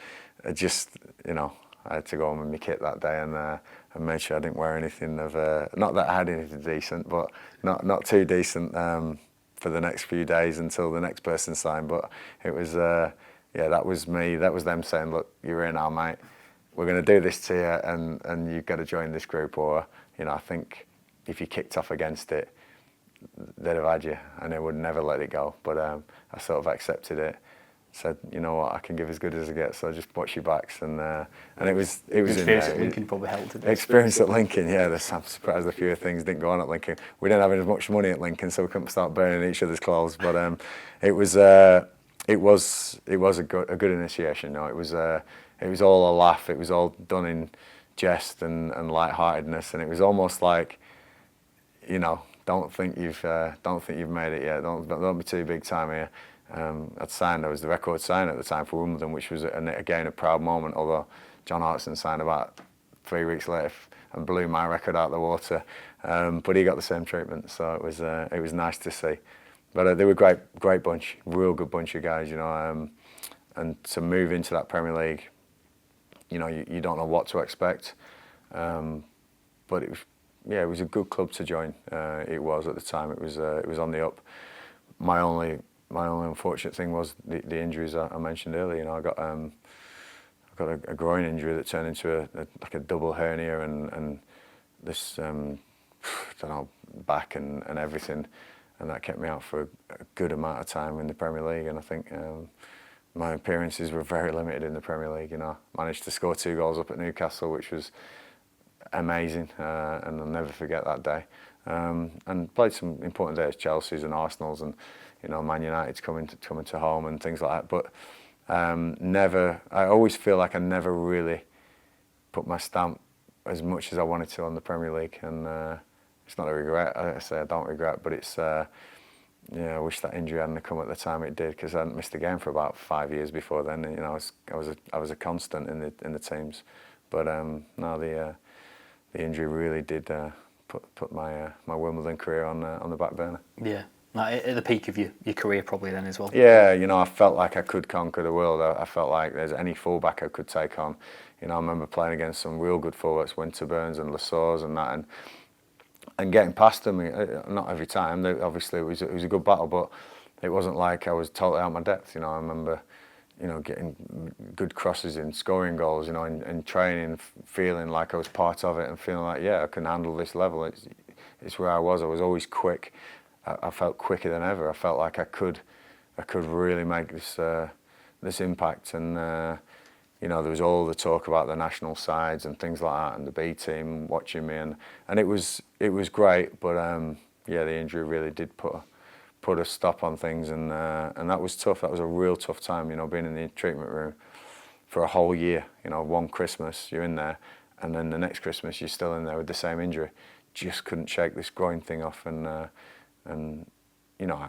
just, you know, I had to go home with my kit that day and made sure I didn't wear anything of not that I had anything decent, but not too decent for the next few days until the next person signed. But it was that was me. That was them saying, look, you're in now, mate. We're going to do this to you, and you've got to join this group, or, you know, I think if you kicked off against it, they'd have had you, and they would never let it go. But I sort of accepted it. Said, you know what, I can give as good as I get, so just watch your backs, and it was in there. Experience at Lincoln probably helped. Experience at Lincoln, yeah. I'm surprised a few things didn't go on at Lincoln. We didn't have as much money at Lincoln, so we couldn't start burning each other's clothes. But it was a good initiation. You know, it was all a laugh. It was all done in jest and lightheartedness, and it was almost like, you know, don't think you've made it yet. Don't be too big time here. I was the record signer at the time for Wimbledon, which was again a proud moment. Although John Hartson signed about 3 weeks later and blew my record out of the water, but he got the same treatment. So it was nice to see. But they were great bunch, real good bunch of guys, you know. And to move into that Premier League, you know, you don't know what to expect. But it was a good club to join. It was at the time. It was on the up. My only unfortunate thing was the injuries I mentioned earlier. You know, I got a groin injury that turned into a double hernia and this I don't know, back and everything, and that kept me out for a good amount of time in the Premier League. And I think my appearances were very limited in the Premier League. You know, managed to score 2 goals up at Newcastle, which was amazing, and I'll never forget that day. And played some important days, Chelsea's and Arsenal's, and, you know, Man United's coming to home and things like that. But I always feel like I never really put my stamp as much as I wanted to on the Premier League, and it's not a regret. I say I don't regret, but it's I wish that injury hadn't come at the time it did, because I hadn't missed a game for about 5 years before then. And, you know, I was a constant in the teams, but no, the injury really did put my Wimbledon career on the back burner. Yeah. Like at the peak of your career probably then as well. Yeah, you know, I felt like I could conquer the world. I felt like there's any fullback I could take on. You know, I remember playing against some real good fullbacks, Winter Burns and Lasors and that, and getting past them. Not every time. Obviously, it was a good battle, but it wasn't like I was totally out of my depth. You know, I remember, you know, getting good crosses in, scoring goals. You know, and training, feeling like I was part of it, and feeling like, yeah, I can handle this level. It's where I was. I was always quick. I felt quicker than ever. I felt like I could really make this impact. And you know, there was all the talk about the national sides and things like that, and the B team watching me, and it was great. But yeah, the injury really did put a stop on things, and that was tough. That was a real tough time. You know, being in the treatment room for a whole year. You know, one Christmas you're in there, and then the next Christmas you're still in there with the same injury. Just couldn't shake this groin thing off, and you know,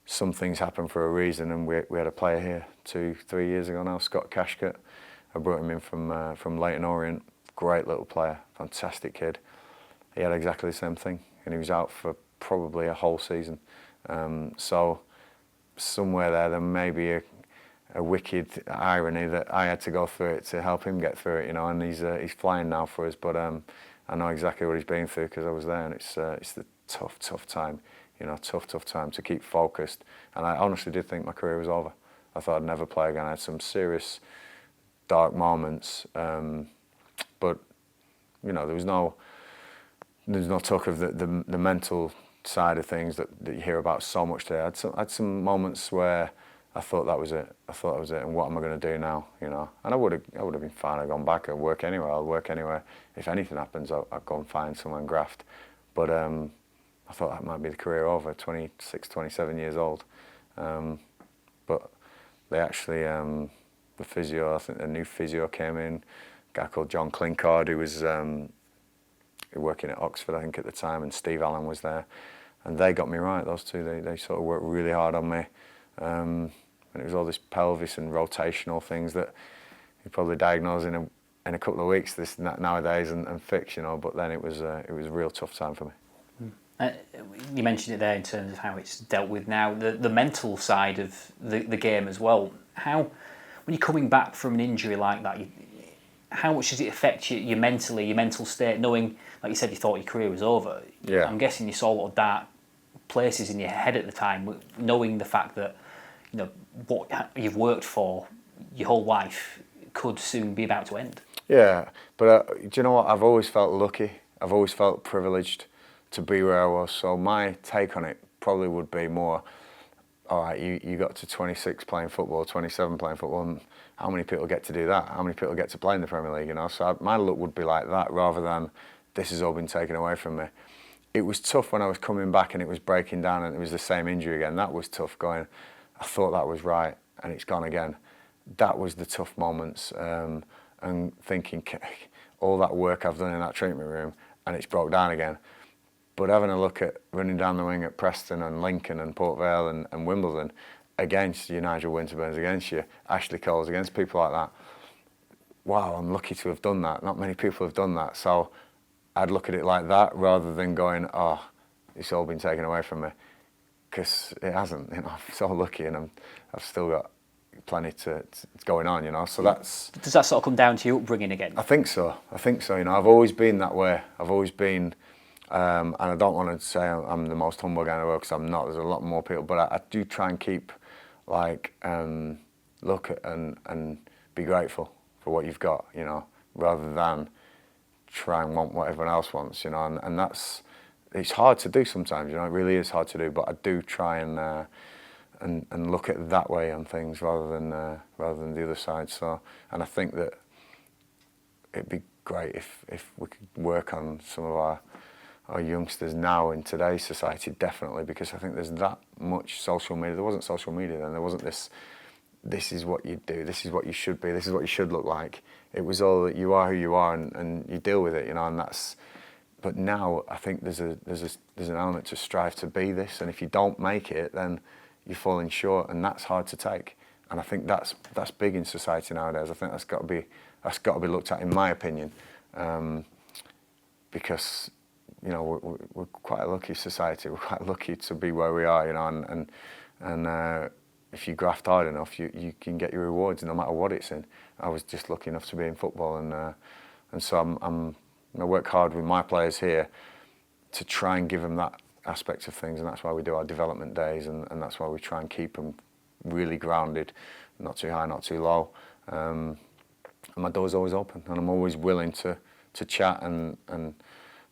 some things happen for a reason, and we had a player here 2-3 years ago now, Scott Cashcott. I brought him in from Leyton Orient. Great little player, fantastic kid. He had exactly the same thing, and he was out for probably a whole season. So somewhere there may be a wicked irony that I had to go through it to help him get through it, you know. And he's flying now for us, but I know exactly what he's been through because I was there, and it's the tough time, you know, tough time to keep focused. And I honestly did think my career was over. I thought I'd never play again. I had some serious dark moments, but you know, there was no talk of the mental side of things that you hear about so much today. I had some moments where I thought that was it. And what am I going to do now? You know, and I would have been fine. I'd gone back and work anywhere. I'll work anywhere. If anything happens, I'll go and find somewhere and graft. But I thought that might be the career over. 26, 27 years old. But they actually, the physio, I think a new physio came in. A guy called John Clinkard, who was working at Oxford, I think, at the time, and Steve Allen was there. And they got me right, those two. They sort of worked really hard on me. And it was all this pelvis and rotational things that you're probably diagnosing in a couple of weeks this nowadays and fix, you know. But then it was a real tough time for me. You mentioned it there in terms of how it's dealt with now, the mental side of the game as well. How, when you're coming back from an injury like that, how much does it affect you mentally, your mental state, knowing, like you said, you thought your career was over? Yeah. I'm guessing you saw a lot of dark places in your head at the time, knowing the fact that, you know, what you've worked for your whole life could soon be about to end. Yeah, but do you know what? I've always felt lucky. I've always felt privileged to be where I was. So my take on it probably would be more, all right, you got to 26 playing football, 27 playing football, and how many people get to do that? How many people get to play in the Premier League, you know? So my look would be like that, rather than this has all been taken away from me. It was tough when I was coming back and it was breaking down and it was the same injury again. That was tough going, I thought that was right and it's gone again. That was the tough moments, and thinking, all that work I've done in that treatment room and it's broke down again. But having a look at running down the wing at Preston and Lincoln and Port Vale and Wimbledon against you, Nigel Winterburns, against you, Ashley Coles, against people like that, wow, I'm lucky to have done that. Not many people have done that. So I'd look at it like that rather than going, oh, it's all been taken away from me. Because it hasn't, you know. I'm so lucky and I've still got plenty to going on, you know. So that's... Does that sort of come down to your upbringing again? I think so, you know. I've always been that way. I've always been... and I don't want to say I'm the most humble guy in the world, because I'm not. There's a lot more people, but I do try and keep, like, look at and be grateful for what you've got, you know, rather than try and want what everyone else wants, you know. And that's, it's hard to do sometimes, you know. It really is hard to do, but I do try and look at it that way on things rather than the other side. So, and I think that it'd be great if we could work on some of our youngsters now in today's society, definitely, because I think there's that much social media. There wasn't social media then. There wasn't this is what you do, this is what you should be, this is what you should look like. It was all that you are who you are and you deal with it, you know, and that's... But now I think there's an element to strive to be this, and if you don't make it, then you're falling short, and that's hard to take. And I think that's big in society nowadays. I think that's got to be looked at, in my opinion, because... You know, we're quite a lucky society. We're quite lucky to be where we are, you know, and if you graft hard enough, you can get your rewards, no matter what it's in. I was just lucky enough to be in football, and so I work hard with my players here to try and give them that aspect of things, and that's why we do our development days, and that's why we try and keep them really grounded, not too high, not too low. And my door's always open, and I'm always willing to chat and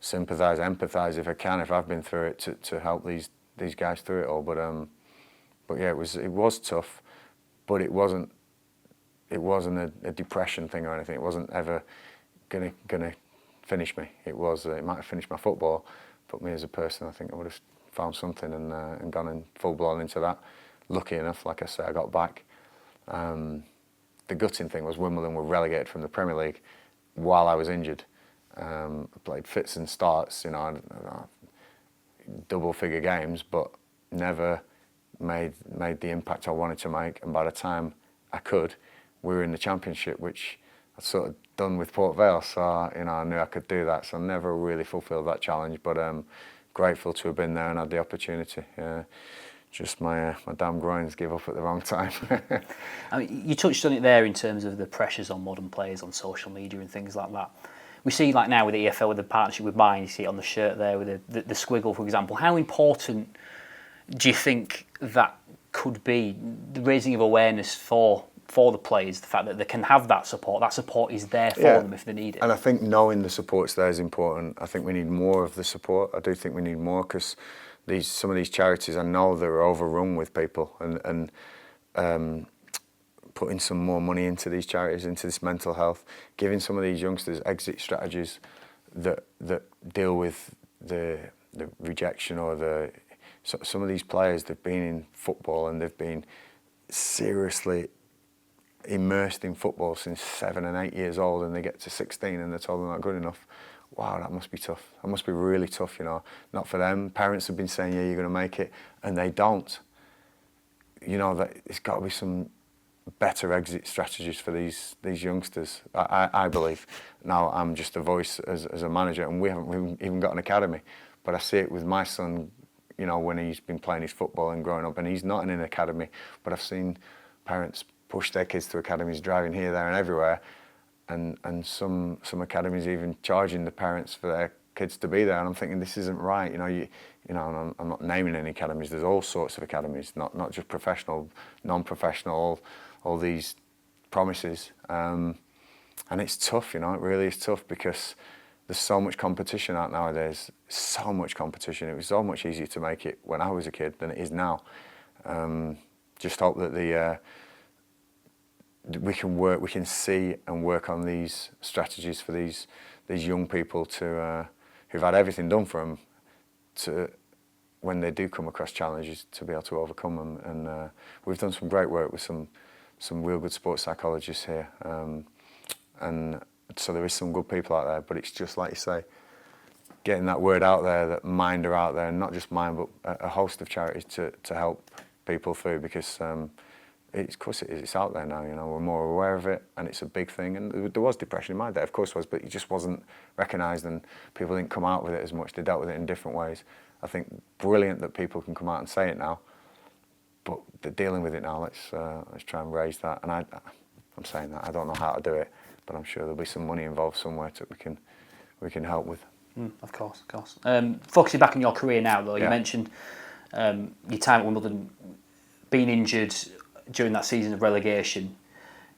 sympathise, empathise if I can, if I've been through it, to help these guys through it all. But yeah, it was tough, but it wasn't a depression thing or anything. It wasn't ever gonna finish me. It might have finished my football, but me as a person, I think I would have found something and gone in full blown into that. Lucky enough, like I say, I got back. The gutting thing was Wimbledon were relegated from the Premier League while I was injured. I played fits and starts, you know, double-figure games, but never made the impact I wanted to make. And by the time I could, we were in the Championship, which I'd sort of done with Port Vale, so you know, I knew I could do that. So I never really fulfilled that challenge, but grateful to have been there and had the opportunity. Just my damn groins give up at the wrong time. I mean, you touched on it there in terms of the pressures on modern players on social media and things like that. We see, like now with the EFL, with the partnership with mine, you see it on the shirt there with the squiggle, for example. How important do you think that could be, the raising of awareness for the players, the fact that they can have that support is there for them if they need it? And I think knowing the support's there is important. I think we need more of the support. I do think we need more, because some of these charities, I know they're overrun with people, and putting some more money into these charities, into this mental health, giving some of these youngsters exit strategies that deal with the rejection or some of these players, they've been in football and they've been seriously immersed in football since 7 and 8 years old, and they get to 16 and they're told they're not good enough. Wow, that must be tough. That must be really tough, you know. Not for them. Parents have been saying, yeah, you're going to make it, and they don't. You know, that it's got to be some better exit strategies for these youngsters. I believe. Now I'm just a voice as a manager, and we haven't even got an academy. But I see it with my son, you know, when he's been playing his football and growing up, and he's not in an academy. But I've seen parents push their kids to academies, driving here, there, and everywhere, and some academies even charging the parents for their kids to be there. And I'm thinking, this isn't right. You know, and I'm not naming any academies. There's all sorts of academies, not just professional, non-professional, all these promises. And it's tough, you know, it really is tough, because there's so much competition out nowadays. So much competition. It was so much easier to make it when I was a kid than it is now. Just hope that we can see and work on these strategies for these young people who've had everything done for them, to when they do come across challenges, to be able to overcome them. And we've done some great work with some real good sports psychologists here, and so there is some good people out there. But it's just like you say, getting that word out there, that Mind are out there, and not just Mind, but a host of charities to help people through, because of course it is. It's out there now. You know, we're more aware of it, and it's a big thing. And there was depression in my day, of course there was, but it just wasn't recognised, and people didn't come out with it as much. They dealt with it in different ways. I think brilliant that people can come out and say it now, but they're dealing with it now. Let's try and raise that. And I'm saying that I don't know how to do it, but I'm sure there'll be some money involved somewhere that we can help with. Of course. Focusing back on your career now, though, you mentioned your time at Wimbledon, being injured during that season of relegation.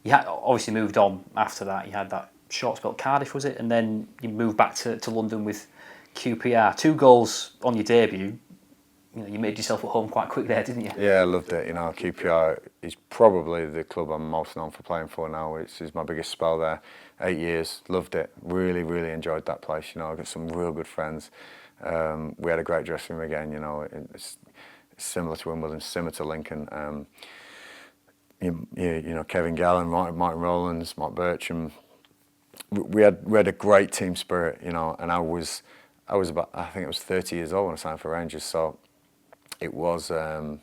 You had obviously moved on after that. You had that short spell at Cardiff, was it? And then you moved back to London with QPR. 2 goals on your debut. You know, you made yourself at home quite quick there, didn't you? Yeah, I loved it. You know, QPR is probably the club I'm most known for playing for now. It's my biggest spell there. 8 years, loved it. Really, really enjoyed that place. You know, I got some real good friends. We had a great dressing room again. You know, it's similar to Wimbledon, similar to Lincoln. You know, Kevin Gallen, Martin Rowlands, Mark Bircham. We had a great team spirit. You know, and I was about, I think it was 30 years old when I signed for Rangers. So it was, I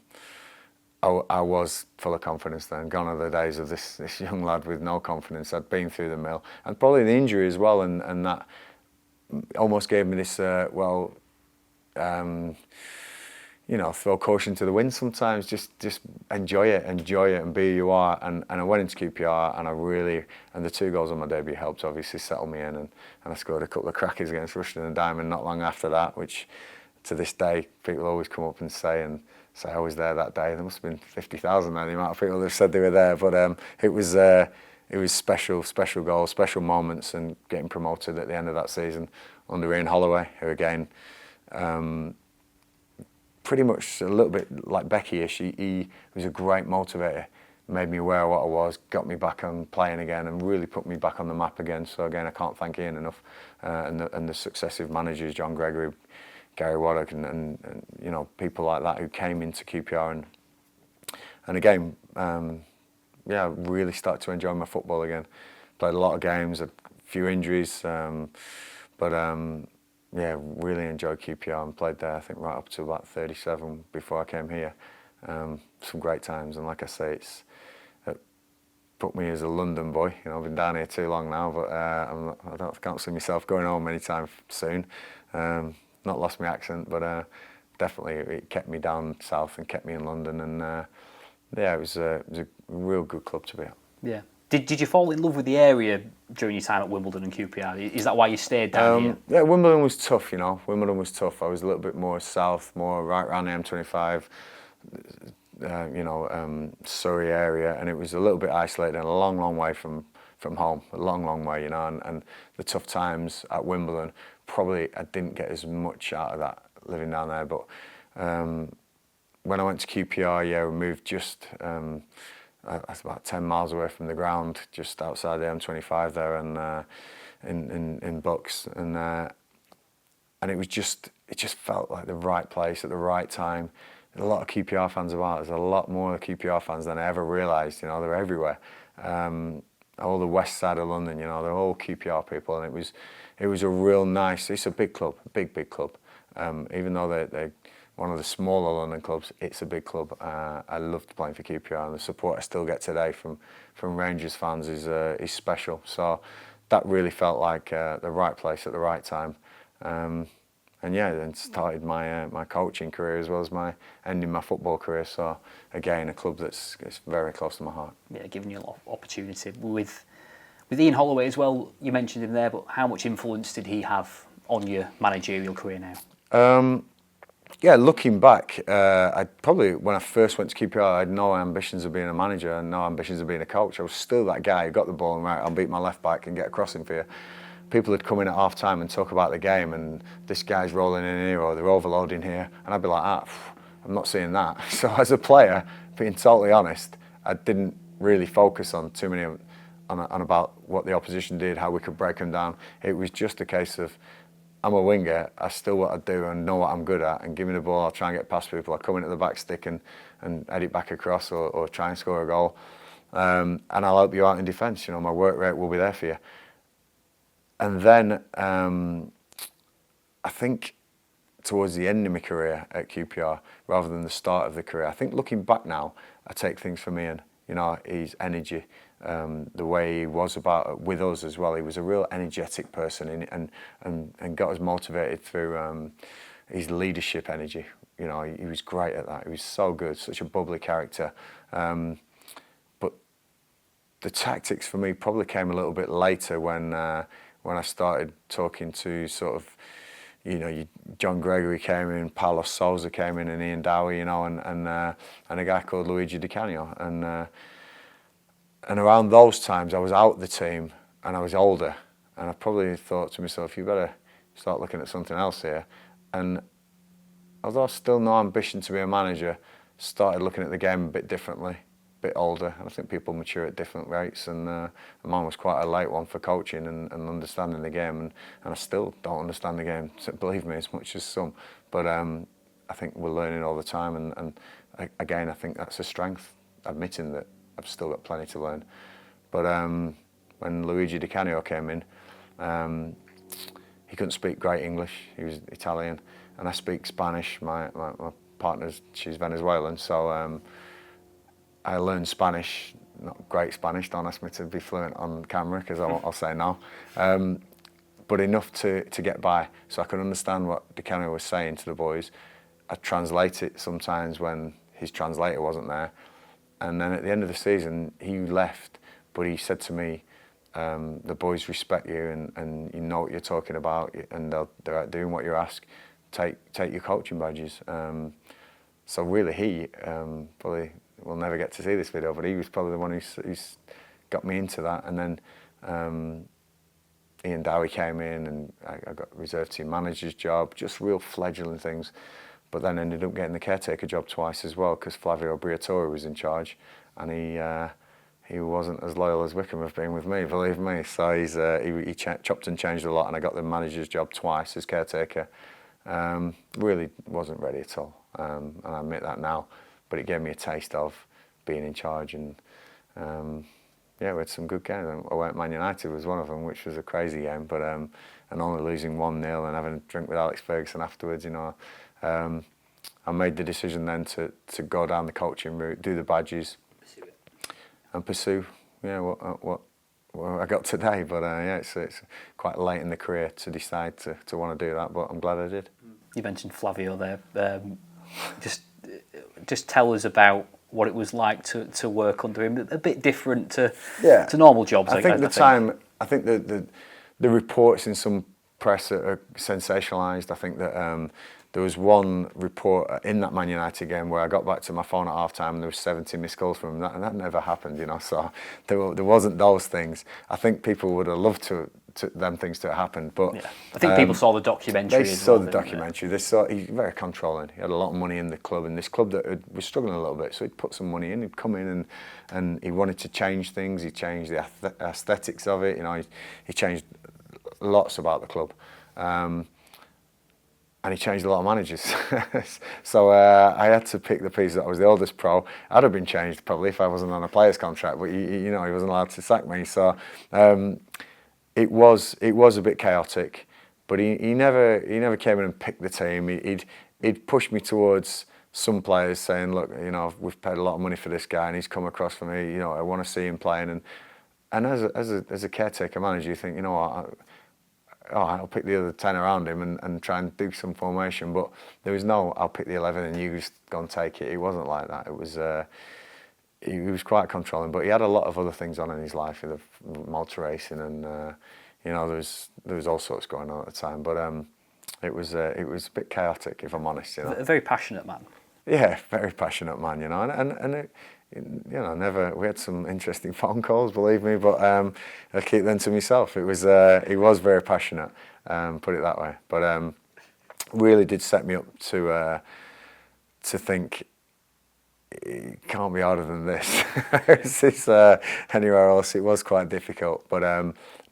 was full of confidence then. Gone are the days of this young lad with no confidence. I'd been through the mill, and probably the injury as well, and that almost gave me this, you know, throw caution to the wind sometimes. Just enjoy it, and be who you are. And I went into QPR, and the 2 goals on my debut helped obviously settle me in, and I scored a couple of crackers against Rushden and Diamond not long after that, which to this day people always come up and say I was there that day. There must have been 50,000 there, the amount of people that said they were there. But it was special goals, special moments, and getting promoted at the end of that season under Ian Holloway, who again, pretty much a little bit like Becky-ish. He was a great motivator, made me aware of what I was, got me back on playing again, and really put me back on the map again. So again, I can't thank Ian enough, and the successive managers, John Gregory, Gary Waddock, and you know, people like that who came into QPR, and again, really started to enjoy my football again. Played a lot of games, a few injuries, really enjoyed QPR and played there, I think, right up to about 37 before I came here. Some great times, and like I say, it put me as a London boy. You know, I've been down here too long now, but I can't see myself going home anytime soon. Not lost my accent, but definitely it kept me down south and kept me in London, and it was a real good club to be at. Yeah. Did you fall in love with the area during your time at Wimbledon and QPR? Is that why you stayed down here? Yeah, Wimbledon was tough, you know. Wimbledon was tough. I was a little bit more south, more right around the M25, Surrey area, and it was a little bit isolated and a long, long way from home, a long, long way, you know. And the tough times at Wimbledon, probably I didn't get as much out of that living down there. But when I went to QPR, we moved just... that's about 10 miles away from the ground, just outside the M25 there, and in Bucks, and it just felt like the right place at the right time. There's a lot of QPR fans about. There's a lot more QPR fans than I ever realised. You know, they're everywhere. All the west side of London, you know, they're all QPR people, and it was a real nice. It's a big club, big club. Even though they one of the smaller London clubs, it's a big club. I loved playing for QPR, and the support I still get today from Rangers fans is special. So that really felt like the right place at the right time. And yeah, then started my coaching career as well as ending my football career. So again, a club that's very close to my heart. Yeah, giving you a lot of opportunity. With Ian Holloway as well, you mentioned him there, but how much influence did he have on your managerial career now? Yeah, looking back, I probably, when I first went to QPR, I had no ambitions of being a manager and no ambitions of being a coach. I was still that guy who got the ball and right, I'll beat my left back and get a crossing for you. People would come in at half time and talk about the game, and this guy's rolling in here or they're overloading here, and I'd be like, I'm not seeing that. So as a player, being totally honest, I didn't really focus on too many on about what the opposition did, how we could break them down. It was just a case of, I'm a winger, I still what I do and know what I'm good at, and give me the ball, I'll try and get past people, I'll come into the back stick and head it back across or try and score a goal. And I'll help you out in defence, my work rate will be there for you. And then I think towards the end of my career at QPR, rather than the start of the career, I think looking back now, I take things from Ian. His energy, the way he was with us as well. He was a real energetic person and got us motivated through his leadership energy. He was great at that. He was so good, such a bubbly character. But the tactics for me probably came a little bit later when I started talking to sort of, John Gregory came in, Paulo Sousa came in, and Ian Dowie, and a guy called Luigi Di Canio. And around those times, I was out the team and I was older, and I probably thought to myself, you better start looking at something else here. And although still no ambition to be a manager, started looking at the game a bit differently. Bit older, and I think people mature at different rates, and mine was quite a late one for coaching and understanding the game, and I still don't understand the game, believe me, as much as some, but I think we're learning all the time, and again, I think that's a strength, admitting that I've still got plenty to learn. But when Luigi Di Canio came in, he couldn't speak great English, he was Italian, and I speak Spanish. My partner's, she's Venezuelan, so I learned Spanish, not great Spanish, don't ask me to be fluent on camera because I'll say no, but enough to get by, so I could understand what Di Canio was saying to the boys. I'd translate it sometimes when his translator wasn't there, and then at the end of the season he left, but he said to me, the boys respect you and you know what you're talking about, and they're doing what you ask, take your coaching badges. So really he probably, we'll never get to see this video, but he was probably the one who's got me into that. And then Ian Dowie came in, and I got reserve team manager's job, just real fledgling things. But then ended up getting the caretaker job twice as well, because Flavio Briatore was in charge, and he wasn't as loyal as Wycombe have been with me, believe me. So he chopped and changed a lot, and I got the manager's job twice as caretaker. Really wasn't ready at all, and I admit that now. But it gave me a taste of being in charge, and yeah, we had some good games. I went Man United was one of them, which was a crazy game, but and only losing 1-0 and having a drink with Alex Ferguson afterwards, I made the decision then to go down the coaching route, do the badges, and pursue what I got today. But yeah, it's quite late in the career to decide to want to do that, but I'm glad I did. You mentioned Flavio there. Just tell us about what it was like to work under him. A bit different to normal jobs. I think the reports in some press are sensationalised. I think that there was one report in that Man United game where I got back to my phone at half time and there was 70 missed calls from him, and that never happened, so there wasn't those things. I think people would have loved to them things to have happened, but yeah. I think people saw the documentary. They saw the documentary. They saw he's very controlling. He had a lot of money in the club, and this club that was struggling a little bit, so he'd put some money in. He'd come in and he wanted to change things. He changed the aesthetics of it. He changed lots about the club. And he changed a lot of managers. So I had to pick the piece that I was the oldest pro. I'd have been changed probably if I wasn't on a player's contract, but he wasn't allowed to sack me. So it was a bit chaotic, but he never came in and picked the team. he'd push me towards some players, saying, "Look, you know, we've paid a lot of money for this guy, and he's come across for me. You know, I want to see him playing." And as a caretaker manager, you think, you know what, I'll pick the other 10 around him and try and do some formation. But there was no, I'll pick the 11 and you just go and take it. It wasn't like that. It was. He was quite controlling, but he had a lot of other things on in his life, the motor racing, and you know, there was all sorts going on at the time. But it was a bit chaotic, if I'm honest. You know, a very passionate man. Yeah, very passionate man. You know, and it, you know, never. We had some interesting phone calls, believe me, but I keep them to myself. It was he was very passionate, put it that way. But really did set me up to think, it can't be harder than this. It's anywhere else, it was quite difficult. But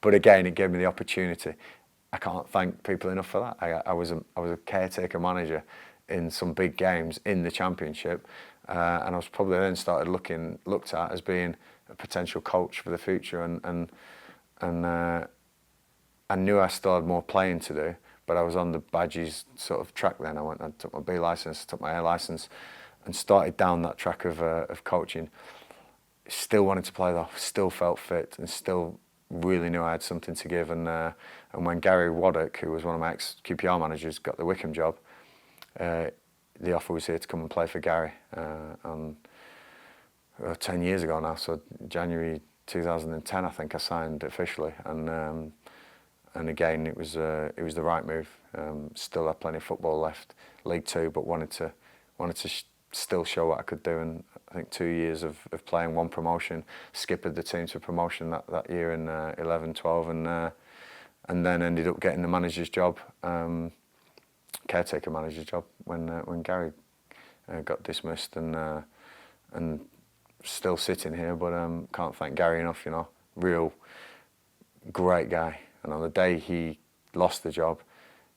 again, it gave me the opportunity. I can't thank people enough for that. I was a caretaker manager in some big games in the Championship, and I was probably then looked at as being a potential coach for the future. And I knew I still had more playing to do, but I was on the badges sort of track then. I took my B licence, took my A licence, and started down that track of coaching. Still wanted to play though, still felt fit, and still really knew I had something to give. And when Gary Waddock, who was one of my ex-QPR managers, got the Wycombe job, the offer was here to come and play for Gary. 10 years ago now, so January 2010, I think I signed officially. And again, it was the right move. Still had plenty of football left, League Two, but wanted to still show what I could do. And I think 2 years of playing, one promotion, skippered the team to promotion that year in 11-12, and then ended up getting the manager's job, caretaker manager's job, when Gary got dismissed, and still sitting here, but can't thank Gary enough. You know, real great guy. And on the day he lost the job,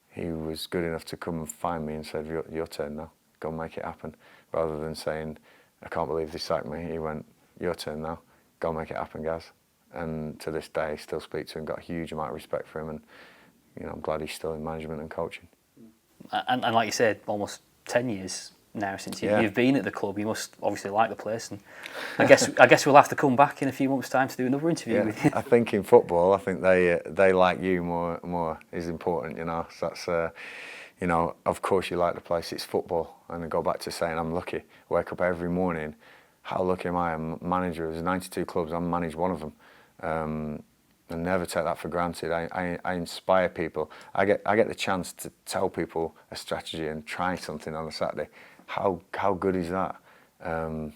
he was good enough to come and find me and said, "Your turn now. Go and make it happen." Rather than saying, "I can't believe they sacked me," he went, "Your turn now. Go and make it happen, Gaz." And to this day, I still speak to him, got a huge amount of respect for him, and you know, I'm glad he's still in management and coaching. And like you said, almost 10 years now since you've been at the club. You must obviously like the place, and I guess we'll have to come back in a few months' time to do another interview with you. I think in football, I think they like you more is important. You know, so that's. You know, of course you like the place, it's football. And I go back to saying I'm lucky. Wake up every morning. How lucky am I? I'm manager of 92 clubs, I manage one of them. And never take that for granted. I inspire people. I get the chance to tell people a strategy and try something on a Saturday. How good is that? And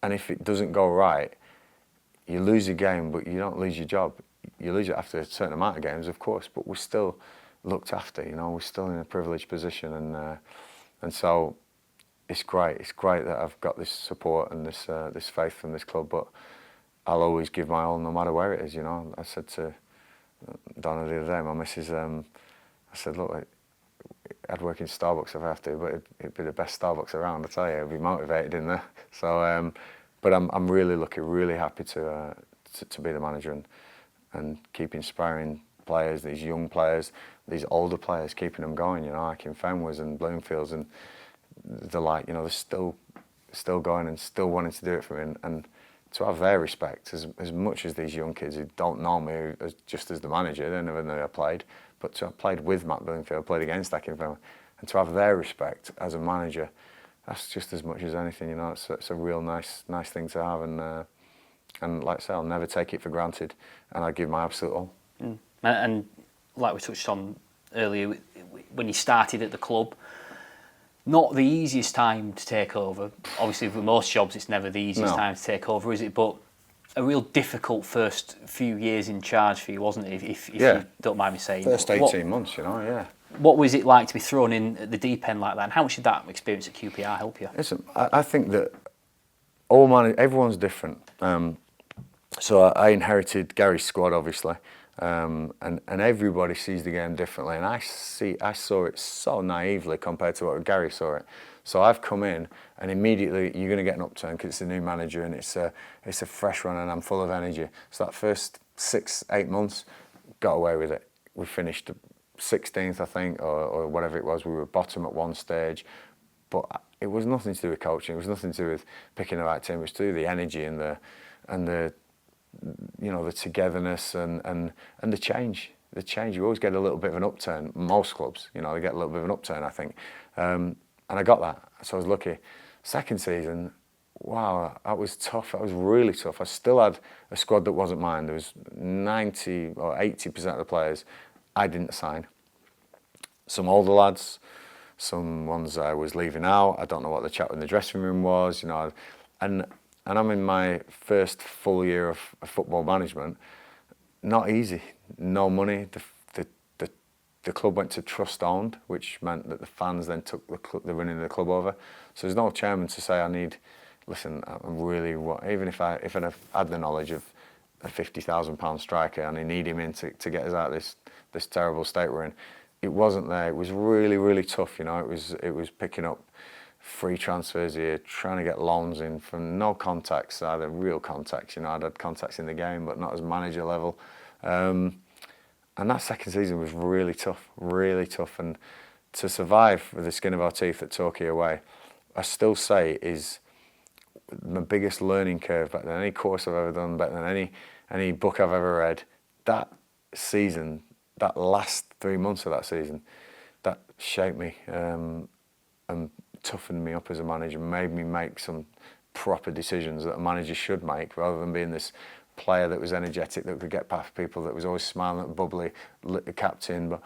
if it doesn't go right, you lose a game, but you don't lose your job. You lose it after a certain amount of games, of course, but we're still looked after, you know, we're still in a privileged position, and so it's great. It's great that I've got this support and this faith from this club, but I'll always give my all no matter where it is, you know. I said to Donna the other day, my missus, I said, "Look, I'd work in Starbucks if I have to, but it'd be the best Starbucks around, I tell you. I'd be motivated in there." So, but I'm really lucky, really happy to be the manager and keep inspiring players, these young players, these older players, keeping them going, you know, like in Fenways and Bloomfields and the like, you know, they're still going and still wanting to do it for me, and to have their respect as much as these young kids who don't know me just as the manager, they never knew I played, but to have played with Matt Bloomfield, played against Akin Fenway, and to have their respect as a manager, that's just as much as anything, you know. It's a real nice thing to have, and like I say, I'll never take it for granted, and I give my absolute all. And like we touched on earlier, when you started at the club, not the easiest time to take over. Obviously, with most jobs, it's never the easiest time to take over, is it? But a real difficult first few years in charge for you, wasn't it? If you don't mind me saying. First 18 months, you know, yeah. What was it like to be thrown in at the deep end like that? And how much did that experience at QPR help you? Listen, I think that everyone's different. So I inherited Gary's squad, obviously. And everybody sees the game differently, and I saw it so naively compared to what Gary saw it. So I've come in, and immediately you're going to get an upturn because it's a new manager and it's a fresh run, and I'm full of energy. So that first 6-8 months, got away with it. We finished 16th, I think, or whatever it was. We were bottom at one stage, but it was nothing to do with coaching. It was nothing to do with picking the right team. It was to do with the energy and the the togetherness and the change. The change. You always get a little bit of an upturn. Most clubs, they get a little bit of an upturn, I think. And I got that, so I was lucky. Second season, wow, that was tough. That was really tough. I still had a squad that wasn't mine. There was 90 or 80% of the players I didn't sign. Some older lads, some ones I was leaving out. I don't know what the chat in the dressing room was, and I'm in my first full year of football management. Not easy. No money. The club went to trust owned, which meant that the fans then took the running of the club over. So there's no chairman to say, listen, I'm really, even if I had the knowledge of a £50,000 striker and I need him in to get us out of this terrible state we're in, it wasn't there. It was really, really tough. It was picking up free transfers here, trying to get loans in from no contacts, either real contacts. I'd had contacts in the game, but not as manager level. And that second season was really tough. And to survive with the skin of our teeth at Torquay away, I still say is my biggest learning curve, better than any course I've ever done, better than any book I've ever read. That season, that last 3 months of that season, that shaped me and toughened me up as a manager, made me make some proper decisions that a manager should make, rather than being this player that was energetic, that could get past people, that was always smiling, bubbly, captain. But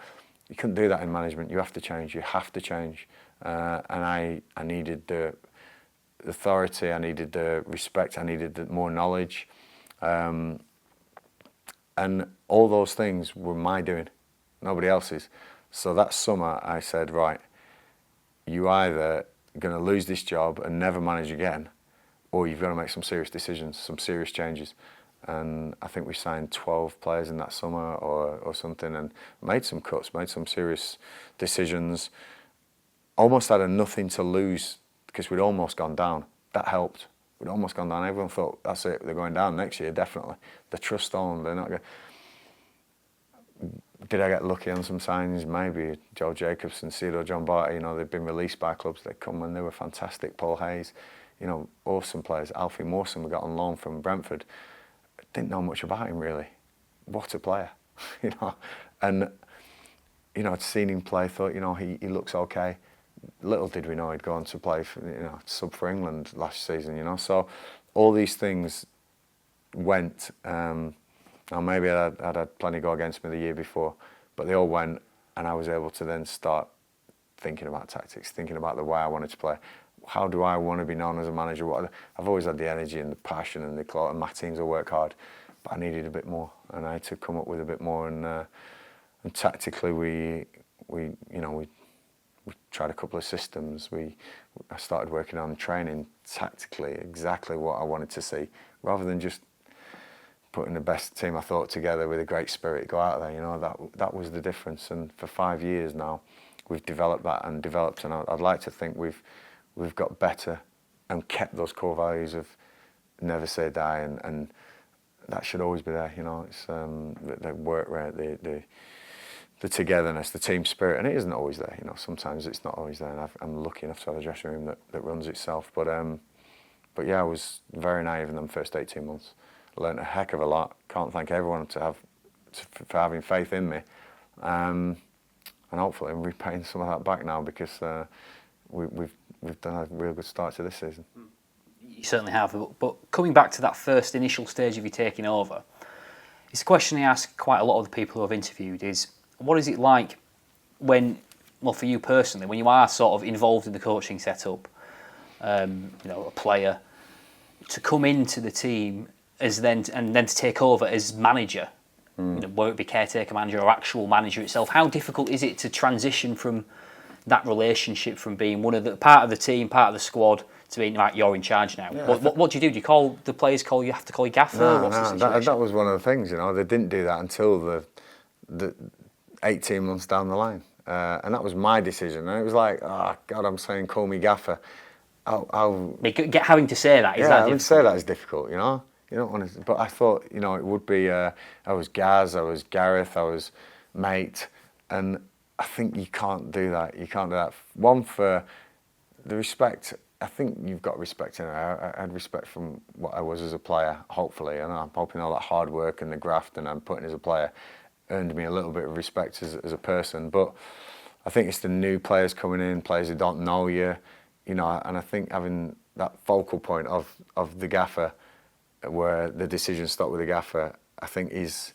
you couldn't do that in management. You have to change. And I needed the authority, I needed the respect, I needed the more knowledge. And all those things were my doing, nobody else's. So that summer I said, right, you either going to lose this job and never manage again, or you've got to make some serious decisions, some serious changes. And I think we signed 12 players in that summer or something, and made some cuts, made some serious decisions. Almost had nothing to lose because we'd almost gone down. That helped. We'd almost gone down. Everyone thought, that's it, they're going down next year, definitely. The trust on, they're not going. Did I get lucky on some signings? Maybe. Joe Jacobson, Cedar, John Barty, they'd been released by clubs. They'd come and they were fantastic. Paul Hayes, awesome players. Alfie Mawson, we got on loan from Brentford. Didn't know much about him really. What a player, And I'd seen him play. Thought, he looks okay. Little did we know he'd go on to play for, sub for England last season. So all these things went. Now maybe I'd had plenty go against me the year before, but they all went, and I was able to then start thinking about tactics, thinking about the way I wanted to play. How do I want to be known as a manager? I've always had the energy and the passion and and my teams will work hard, but I needed a bit more, and I had to come up with a bit more. And tactically, we tried a couple of systems. I started working on training tactically exactly what I wanted to see, rather than just putting the best team I thought together with a great spirit, go out there. That was the difference. And for 5 years now, we've developed that and developed, and I'd like to think we've got better and kept those core values of never say die, and that should always be there. It's the work rate, the togetherness, the team spirit, and it isn't always there. Sometimes it's not always there, and I'm lucky enough to have a dressing room that runs itself. But yeah, I was very naive in them first 18 months. Learned a heck of a lot. Can't thank everyone for having faith in me, and hopefully I'm repaying some of that back now, because we've done a real good start to this season. You certainly have. But coming back to that first initial stage of you taking over, it's a question I ask quite a lot of the people who I've interviewed: is what is it like when, for you personally, when you are sort of involved in the coaching setup, a player, to come into the team as then to take over as manager, whether it be caretaker manager or actual manager itself? How difficult is it to transition from that relationship, from being one of the part of the team, part of the squad, to being like, you're in charge now? Yeah, what do you do? Do you call the players? You have to call your gaffer? That was one of the things. They didn't do that until the 18 months down the line, and that was my decision. And it was like, oh God, I'm saying call me gaffer. Having to say that is that difficult? Having to say that is difficult. You don't want to, but I thought, it would be. I was Gaz, I was Gareth, I was Mate, And I think you can't do that. You can't do that. One, for the respect. I think you've got respect in it. I had respect from what I was as a player, hopefully, and I'm hoping all that hard work and the graft and I'm putting as a player earned me a little bit of respect as a person. But I think it's the new players coming in, players who don't know you, and I think having that focal point of the gaffer, where the decisions stop with the gaffer, I think is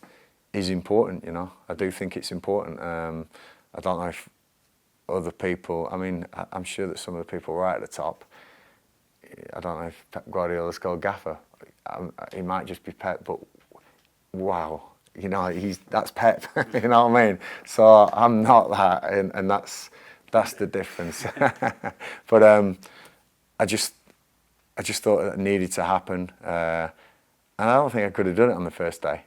important. I do think it's important. I don't know if other people. I mean, I'm sure that some of the people right at the top. I don't know if Pep Guardiola's called gaffer. He might just be Pep, but wow, that's Pep. You know what I mean? So I'm not that, and that's the difference. But I just thought it needed to happen, and I don't think I could have done it on the first day.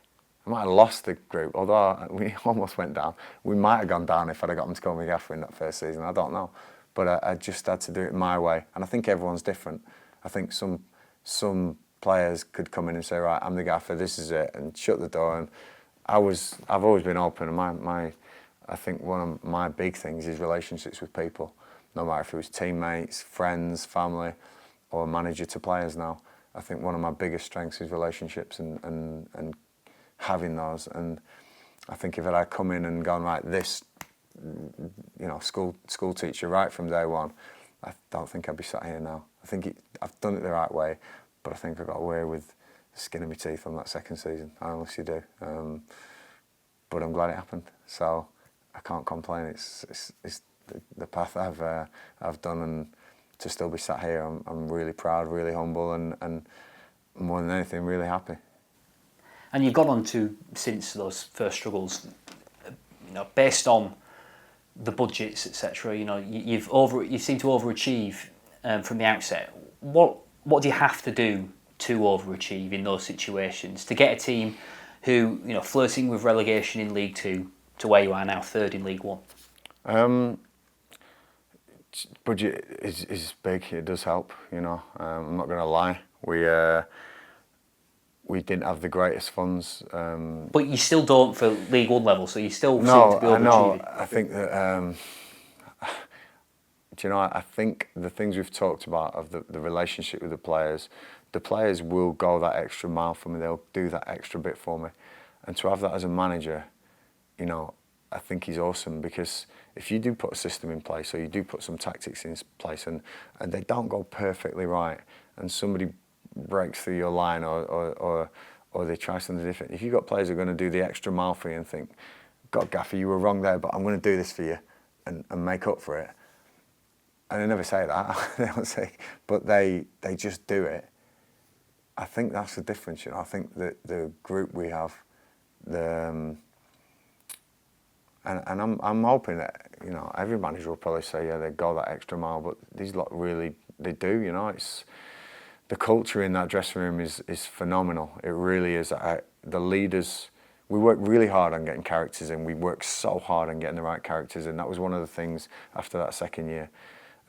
I might have lost the group, although we almost went down. We might have gone down if I'd have got them to call me gaffer in that first season. I don't know. But I just had to do it my way. And I think everyone's different. I think some players could come in and say, right, I'm the gaffer, this is it, and shut the door. And I've always been open. And I think one of my big things is relationships with people. No matter if it was teammates, friends, family, or manager to players now. I think one of my biggest strengths is relationships and having those. And I think if I'd come in and gone, right, this, school teacher right from day one, I don't think I'd be sat here now. I think I've done it the right way, but I think I got away with the skin of my teeth on that second season. I honestly do. But I'm glad it happened. So I can't complain. It's the path I've done, and to still be sat here, I'm really proud, really humble, and more than anything, really happy. And you've gone on to, since those first struggles, based on the budgets, etc. You seem to overachieve from the outset. What do you have to do to overachieve in those situations to get a team who, flirting with relegation in League Two to where you are now, third in League One? Budget is big. It does help. I'm not going to lie. We didn't have the greatest funds. But you still don't for League One level, so you still seem to be overachieving. No, I think that. I think the things we've talked about of the relationship with the players will go that extra mile for me. They'll do that extra bit for me, and to have that as a manager, I think is awesome, because if you do put a system in place, or you do put some tactics in place, and they don't go perfectly right, and somebody breaks through your line, or they try something different. If you've got players who are going to do the extra mile for you and think, God, Gaffer, you were wrong there, but I'm going to do this for you and make up for it. And they never say that. They don't say, but they just do it. I think that's the difference. I think that the group we have, and I'm hoping that every manager will probably say, yeah, they go that extra mile, but these lot really, they do. It's the culture in that dressing room is phenomenal. It really is. The leaders, we work really hard on getting characters in. We work so hard on getting the right characters in. That was one of the things after that second year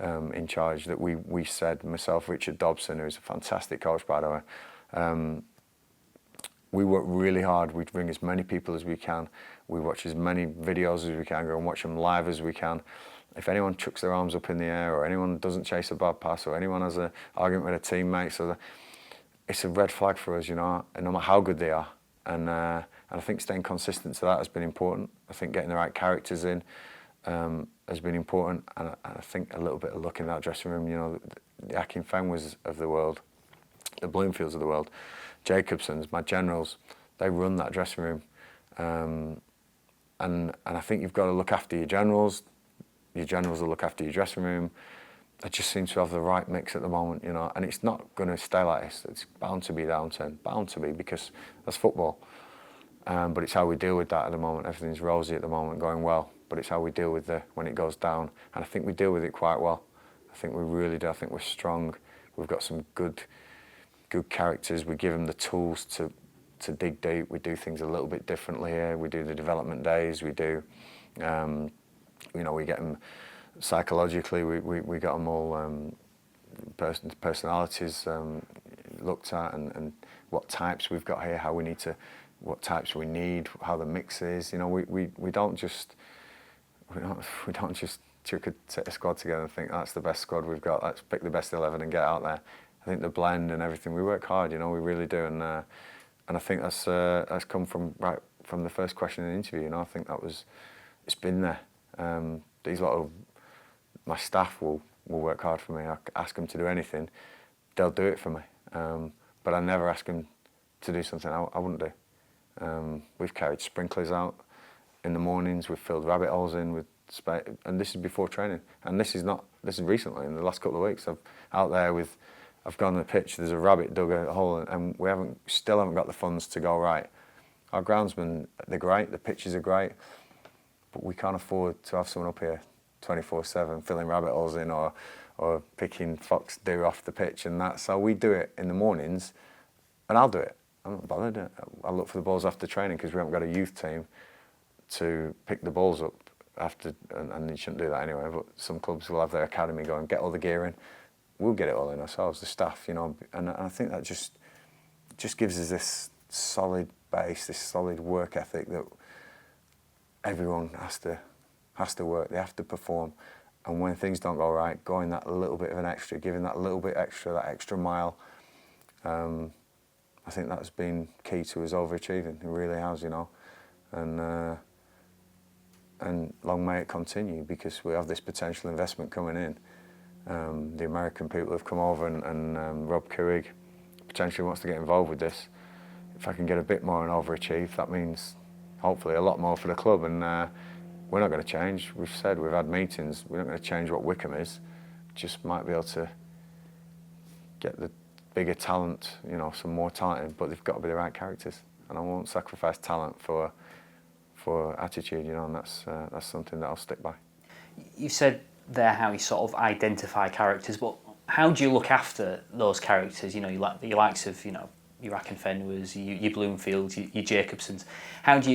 in charge that we said, myself, Richard Dobson, who's a fantastic coach, by the way, we work really hard. We bring as many people as we can. We watch as many videos as we can, go and watch them live as we can. If anyone chucks their arms up in the air, or anyone doesn't chase a bad pass, or anyone has an argument with a teammate, it's a red flag for us, and no matter how good they are. And I think staying consistent to that has been important. I think getting the right characters in has been important, and I think a little bit of luck in that dressing room. The Akin Fenwers of the world, the Bloomfields of the world, Jacobsons, my generals, they run that dressing room, and I think you've got to look after your generals. Your generals will look after your dressing room. It just seems to have the right mix at the moment, and it's not going to stay like this. It's bound to be downturn, bound to be, because that's football. But it's how we deal with that at the moment. Everything's rosy at the moment, going well, but it's how we deal with when it goes down. And I think we deal with it quite well. I think we really do. I think we're strong. We've got some good characters. We give them the tools to dig deep. We do things a little bit differently here. We do the development days. We do. We get them psychologically. We got them all personalities looked at, and what types we've got here, what types we need, how the mix is. We don't just we don't just chuck a squad together and think that's the best squad we've got. Let's pick the best 11 and get out there. I think the blend and everything, we work hard, you know, we really do, and I think that's come from right from the first question in the interview. You know, I think it's been there. These lot of my staff will work hard for me. I ask them to do anything, they'll do it for me. But I never ask them to do something I wouldn't do. We've carried sprinklers out in the mornings. We've filled rabbit holes in with and this is before training. And this is recently in the last couple of weeks. I've gone on the pitch. There's a rabbit dug a hole, and we still haven't got the funds to go right. Our groundsmen, they're great. The pitches are great, but we can't afford to have someone up here 24/7 filling rabbit holes in or picking fox deer off the pitch and that. So we do it in the mornings, and I'll do it. I'm not bothered. I'll look for the balls after training because we haven't got a youth team to pick the balls up after, and you shouldn't do that anyway, but some clubs will have their academy going, get all the gear in. We'll get it all in ourselves, the staff, you know, and I think that just gives us this solid base, this solid work ethic that everyone has to work, they have to perform. And when things don't go right, going that little bit of an extra, giving that little bit extra, that extra mile, I think that's been key to us overachieving. It really has, you know. And long may it continue, because we have this potential investment coming in. The American people have come over, and Rob Couig potentially wants to get involved with this. If I can get a bit more and overachieve, that means hopefully a lot more for the club. And we're not going to change. We've said, we've had meetings, we're not going to change what Wycombe is. Just might be able to get the bigger talent, you know, some more talent in, but they've got to be the right characters. And I won't sacrifice talent for attitude, you know, and that's something that I'll stick by. You said there how you sort of identify characters, but how do you look after those characters? You know, your likes of, you know, your Akinfenwas, your Bloomfields, your Jacobsons. How do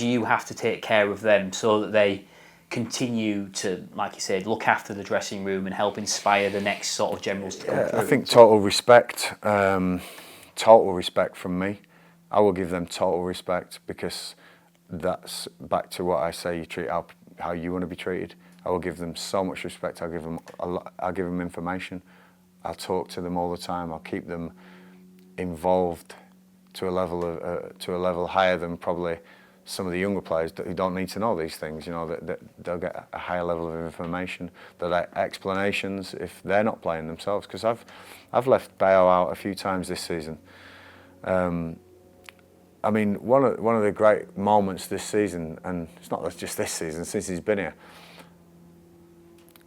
you have to take care of them so that they continue to, like you said, look after the dressing room and help inspire the next sort of generals to come through? I think total respect from me. I will give them total respect, because that's back to what I say, you treat how you want to be treated. I will give them so much respect. I'll give them information. I'll talk to them all the time. I'll keep them involved to a level higher than probably some of the younger players who don't need to know these things. You know, that they'll get a higher level of information, they'll get explanations if they're not playing themselves. Because I've left Bayo out a few times this season. I mean, one of the great moments this season, and it's not just this season, since he's been here,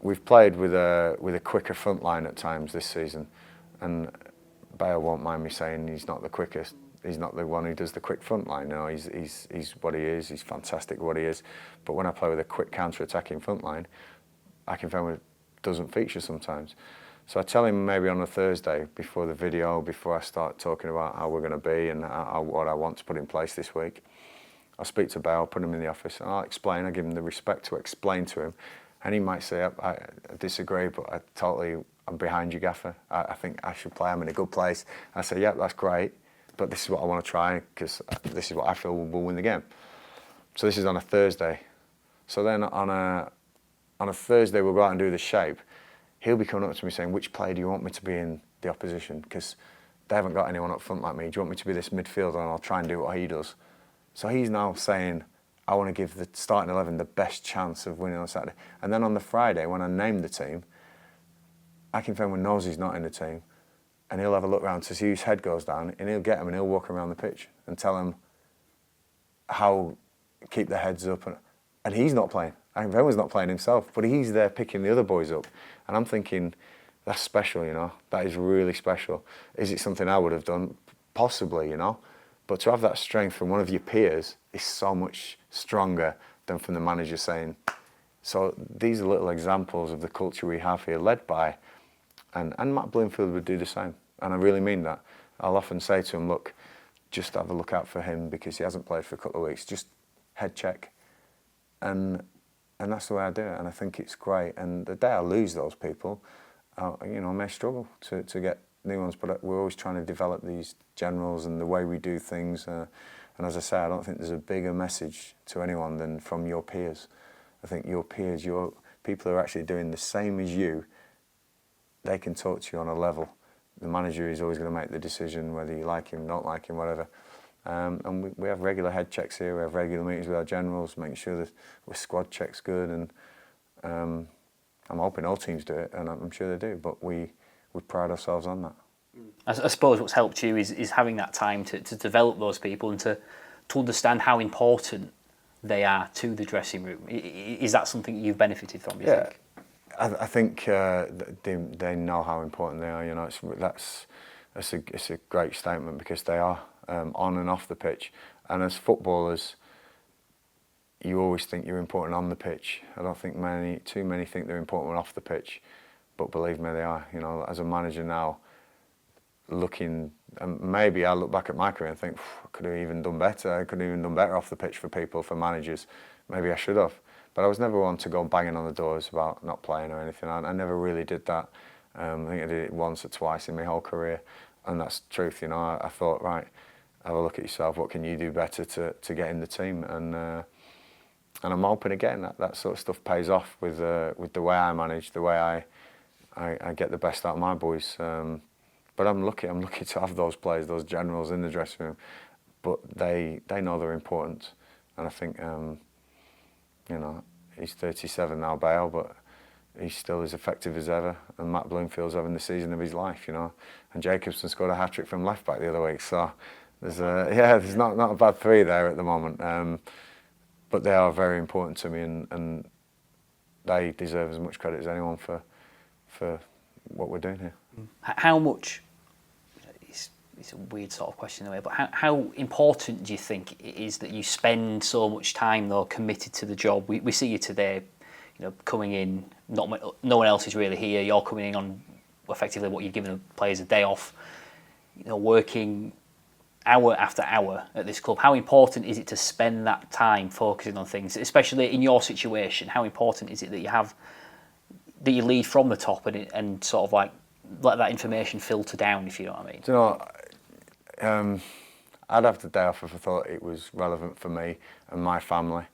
we've played with a quicker front line at times this season, and Bayo won't mind me saying he's not the quickest. He's not the one who does the quick front line. No, he's what he is. He's fantastic at what he is. But when I play with a quick counter-attacking front line, Akinfenwa doesn't feature sometimes. So I tell him maybe on a Thursday before the video, before I start talking about how we're going to be and what I want to put in place this week, I'll speak to Bayo, put him in the office, and I'll explain. I give him the respect to explain to him. And he might say, I disagree, but I'm behind you, Gaffer. I think I should play. I'm in a good place. I say, yeah, that's great, but this is what I want to try, because this is what I feel will win the game. So this is on a Thursday. So then on a Thursday, we'll go out and do the shape. He'll be coming up to me saying, which player do you want me to be in the opposition? Because they haven't got anyone up front like me. Do you want me to be this midfielder, and I'll try and do what he does? So he's now saying, I want to give the starting 11 the best chance of winning on Saturday. And then on the Friday, when I name the team, Akinfenwa knows he's not in the team, and he'll have a look around to see whose head goes down, and he'll get him and he'll walk around the pitch and tell him how keep their heads up. And he's not playing. Akinfenwa's not playing himself, but he's there picking the other boys up. And I'm thinking, that's special, you know. That is really special. Is it something I would have done? Possibly, you know. But to have that strength from one of your peers is so much stronger than from the manager saying. So these are little examples of the culture we have here, led by, and Matt Bloomfield would do the same. And I really mean that. I'll often say to him, look, just have a look out for him because he hasn't played for a couple of weeks. Just head check. And that's the way I do it. And I think it's great. And the day I lose those people, I may struggle to get new ones. But we're always trying to develop these generals and the way we do things. And as I say, I don't think there's a bigger message to anyone than from your peers. I think your peers, your people who are actually doing the same as you, they can talk to you on a level. The manager is always going to make the decision whether you like him, don't like him, whatever. And we have regular head checks here. We have regular meetings with our generals, making sure that our squad checks good. And I'm hoping all teams do it, and I'm sure they do. But we pride ourselves on that. I suppose what's helped you is having that time to develop those people and to understand how important they are to the dressing room. Is that something you've benefited from, you think? I think they know how important they are. You know, it's a great statement, because they are on and off the pitch. And as footballers, you always think you're important on the pitch. I don't think too many think they're important off the pitch, but believe me, they are. You know, as a manager now, maybe I look back at my career and think, I could have even done better. I could have even done better off the pitch for people, for managers. Maybe I should have. But I was never one to go banging on the doors about not playing or anything. I never really did that. I think I did it once or twice in my whole career, and that's the truth. You know, I thought, right, have a look at yourself. What can you do better to get in the team? And I'm hoping again that sort of stuff pays off with the way I manage, the way I get the best out of my boys. But I'm lucky to have those players, those generals in the dressing room. But they know they're important, and I think you know, he's 37 now, Bale, but he's still as effective as ever. And Matt Bloomfield's having the season of his life, you know. And Jacobson scored a hat-trick from left back the other week, so there's not a bad three there at the moment. But they are very important to me, and they deserve as much credit as anyone for what we're doing here. How much? It's a weird sort of question in a way, but how important do you think it is that you spend so much time though committed to the job? We see you today, you know, coming in. No one else is really here. You're coming in on effectively what you've given the players a day off. You know, working hour after hour at this club. How important is it to spend that time focusing on things, especially in your situation? How important is it that you lead from the top and sort of like let that information filter down, if you know what I mean? Do you know, I'd have the day off if I thought it was relevant for me and my family.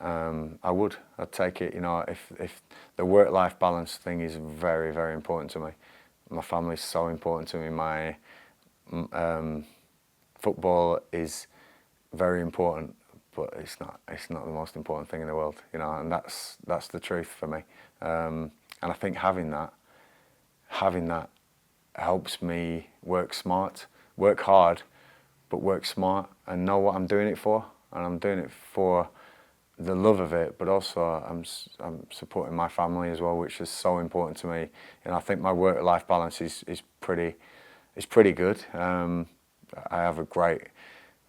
I'd take it. You know, if the work-life balance thing is very, very important to me. My family's so important to me. My football is very important, but it's not the most important thing in the world. You know, and that's the truth for me. And I think having that helps me work smart, work hard, but work smart, and know what I'm doing it for. And I'm doing it for the love of it, but also I'm supporting my family as well, which is so important to me. And I think my work-life balance is pretty good. I have a great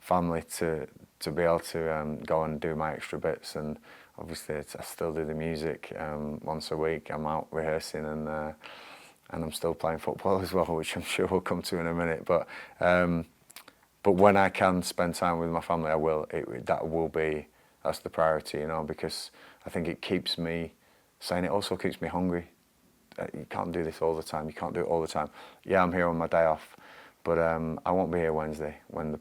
family to be able to go and do my extra bits, and obviously I still do the music once a week. I'm out rehearsing, and I'm still playing football as well, which I'm sure we'll come to in a minute. But when I can spend time with my family, I will. That's the priority, you know, because I think it keeps me sane. It also keeps me hungry. You can't do this all the time. You can't do it all the time. Yeah, I'm here on my day off, but I won't be here Wednesday when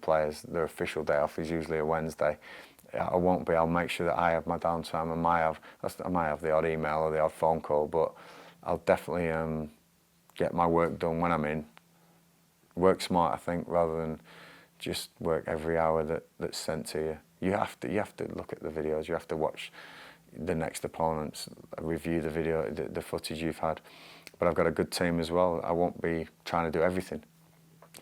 their official day off is usually a Wednesday. I won't be. I'll make sure that I have my downtime. I might have the odd email or the odd phone call, but I'll definitely get my work done when I'm in. Work smart, I think, rather than just work every hour that's sent to you. You have to look at the videos. You have to watch the next opponents, review the video, the footage you've had. But I've got a good team as well. I won't be trying to do everything.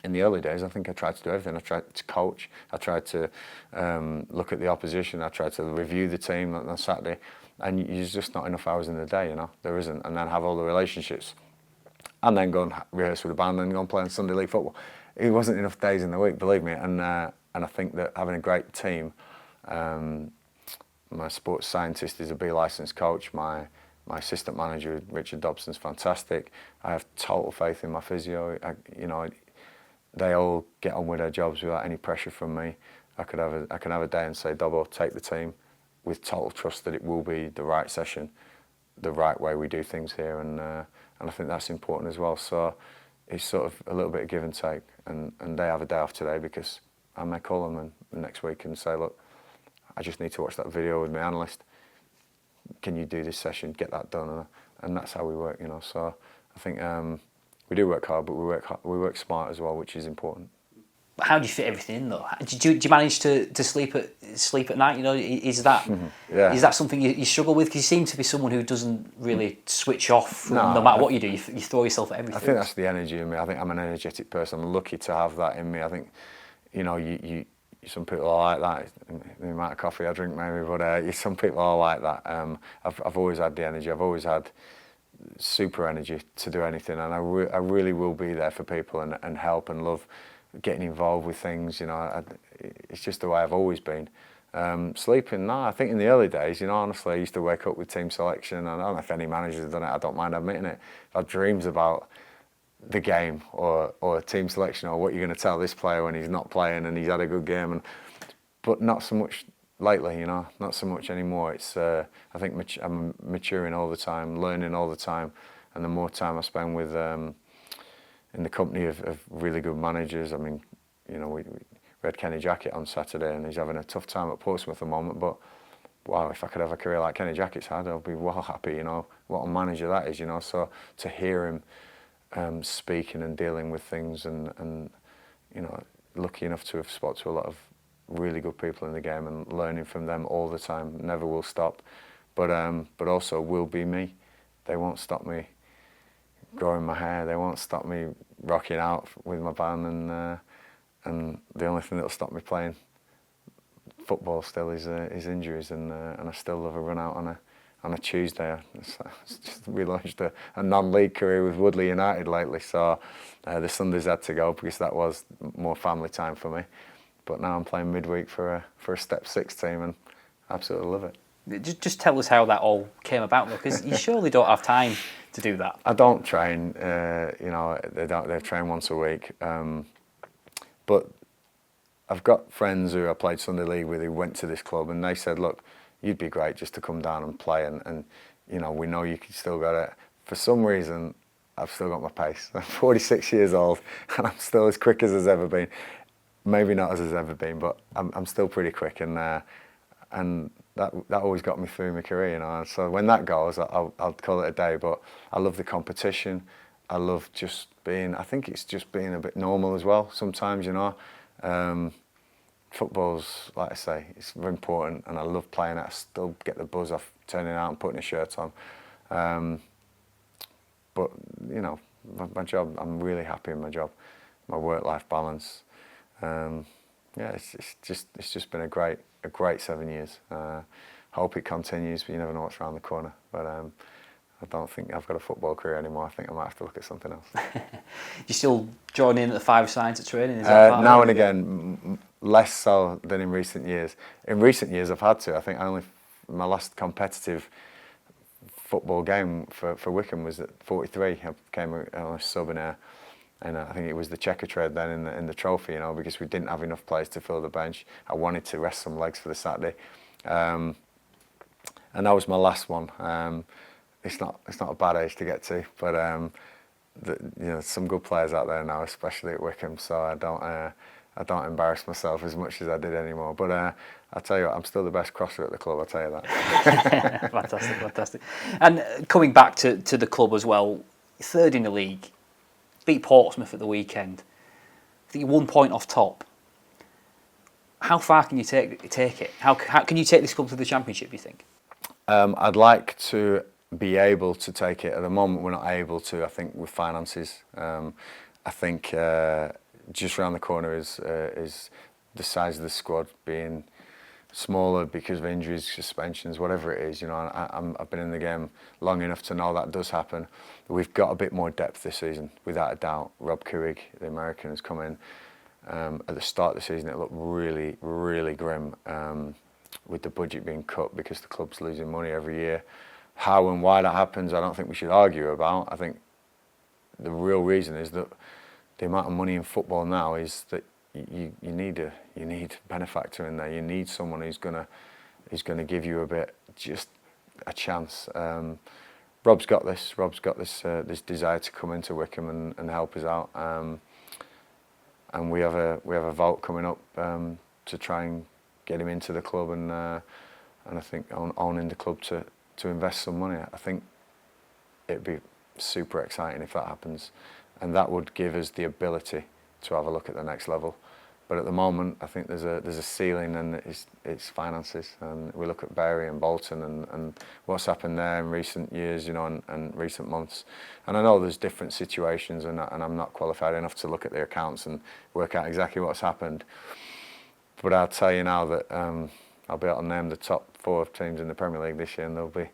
In the early days, I think I tried to do everything. I tried to coach. I tried to look at the opposition. I tried to review the team on Saturday. And there's just not enough hours in the day, you know. There isn't. And then have all the relationships. And then go and rehearse with the band and go and play on Sunday League football. It wasn't enough days in the week, believe me. And I think that having a great team, my sports scientist is a B licensed coach. My assistant manager, Richard Dobson's fantastic. I have total faith in my physio. They all get on with their jobs without any pressure from me. I can have a day and say, Dobbo, take the team, with total trust that it will be the right session, the right way we do things here, and I think that's important as well. So it's sort of a little bit of give and take, and they have a day off today because I may call them next week and say, look, I just need to watch that video with my analyst. can you do this session, get that done, and that's how we work, you know. So I think we do work hard, but we work smart as well, which is important. How do you fit everything in though? Do you manage to sleep at night? You know, is that something you struggle with? Because you seem to be someone who doesn't really switch off. No matter what you do, you throw yourself at everything. I think that's the energy in me. I think I'm an energetic person. I'm lucky to have that in me. I think, you know, you some people are like that. The amount of coffee I drink, maybe, but some people are like that. I've always had the energy. I've always had super energy to do anything, and I really will be there for people and help and love getting involved with things, you know. It's just the way I've always been. Sleeping, no, I think in the early days, you know, honestly, I used to wake up with team selection. I don't know if any managers have done it, I don't mind admitting it. I had dreams about the game or team selection, or what you're going to tell this player when he's not playing and he's had a good game, but not so much lately, you know, not so much anymore. It's I think I'm maturing all the time, learning all the time, and the more time I spend with in the company of really good managers. I mean, you know, we had Kenny Jackett on Saturday, and he's having a tough time at Portsmouth at the moment, but wow, if I could have a career like Kenny Jackett's had, I'll be well happy, you know, what a manager that is, you know. So to hear him speaking and dealing with things, and you know, lucky enough to have spoken to a lot of really good people in the game and learning from them all the time, never will stop, but also will be me. They won't stop me growing my hair, they won't stop me rocking out with my band, and the only thing that'll stop me playing football still is injuries, and I still love a run out on a Tuesday. It's just relaunched a non-league career with Woodley United lately, so the Sundays had to go because that was more family time for me. But now I'm playing midweek for a Step 6 team, and I absolutely love it. Just tell us how that all came about, though, because you surely don't have time to do that. I don't train. You know, they train once a week, but I've got friends who I played Sunday League with who went to this club, and they said, "Look, you'd be great just to come down and play, and you know, we know you can still got it." For some reason, I've still got my pace. I'm 46 years old, and I'm still as quick as there's ever been. Maybe not as there's ever been, but I'm still pretty quick, and that always got me through my career, you know. So when that goes, I'll call it a day. But I love the competition. I love just being. I think it's just being a bit normal as well. Sometimes, you know, football's, like I say, it's very important, and I love playing it. I still get the buzz off turning out and putting a shirt on. But you know, my job, I'm really happy in my job, my work-life balance. Yeah, it's just been a great 7 years. Hope it continues, but you never know what's around the corner. But I don't think I've got a football career anymore. I think I might have to look at something else. You still join in at the 5-a-side at training? Is that now and again, less so than in recent years. In recent years, I've had to. I think my last competitive football game for Wycombe was at 43. I came on a sub in there. And I think it was the checker trade then in the trophy, you know, because we didn't have enough players to fill the bench. I wanted to rest some legs for the Saturday, and that was my last one. It's not a bad age to get to, but you know, some good players out there now, especially at Wycombe. So I don't embarrass myself as much as I did anymore. But I tell you what, I'm still the best crosser at the club. I'll tell you that. Fantastic. And coming back to the club as well, third in the league. Beat Portsmouth at the weekend. I think you're 1 point off top. How far can you take it? How can you take this club to the Championship, do you think? I'd like to be able to take it. At the moment, we're not able to, I think, with finances. I think just around the corner is the size of the squad being smaller because of injuries, suspensions, whatever it is. You know, I've been in the game long enough to know that does happen. We've got a bit more depth this season, without a doubt. Rob Couhig, the American, has come in. At the start of the season, it looked really, really grim with the budget being cut because the club's losing money every year. How and why that happens, I don't think we should argue about. I think the real reason is that the amount of money in football now is that you need benefactor in there. You need someone who's gonna give you just a chance. Rob's got this. Rob's got this desire to come into Wycombe and help us out. And we have a vote coming up to try and get him into the club, and I think owning the club to invest some money. I think it'd be super exciting if that happens, and that would give us the ability to have a look at the next level. But at the moment, I think there's a ceiling, and it's finances. And we look at Bury and Bolton and what's happened there in recent years, you know, and recent months. And I know there's different situations, and I'm not qualified enough to look at the accounts and work out exactly what's happened. But I'll tell you now that I'll be able to name the top 4 teams in the Premier League this year, and they'll be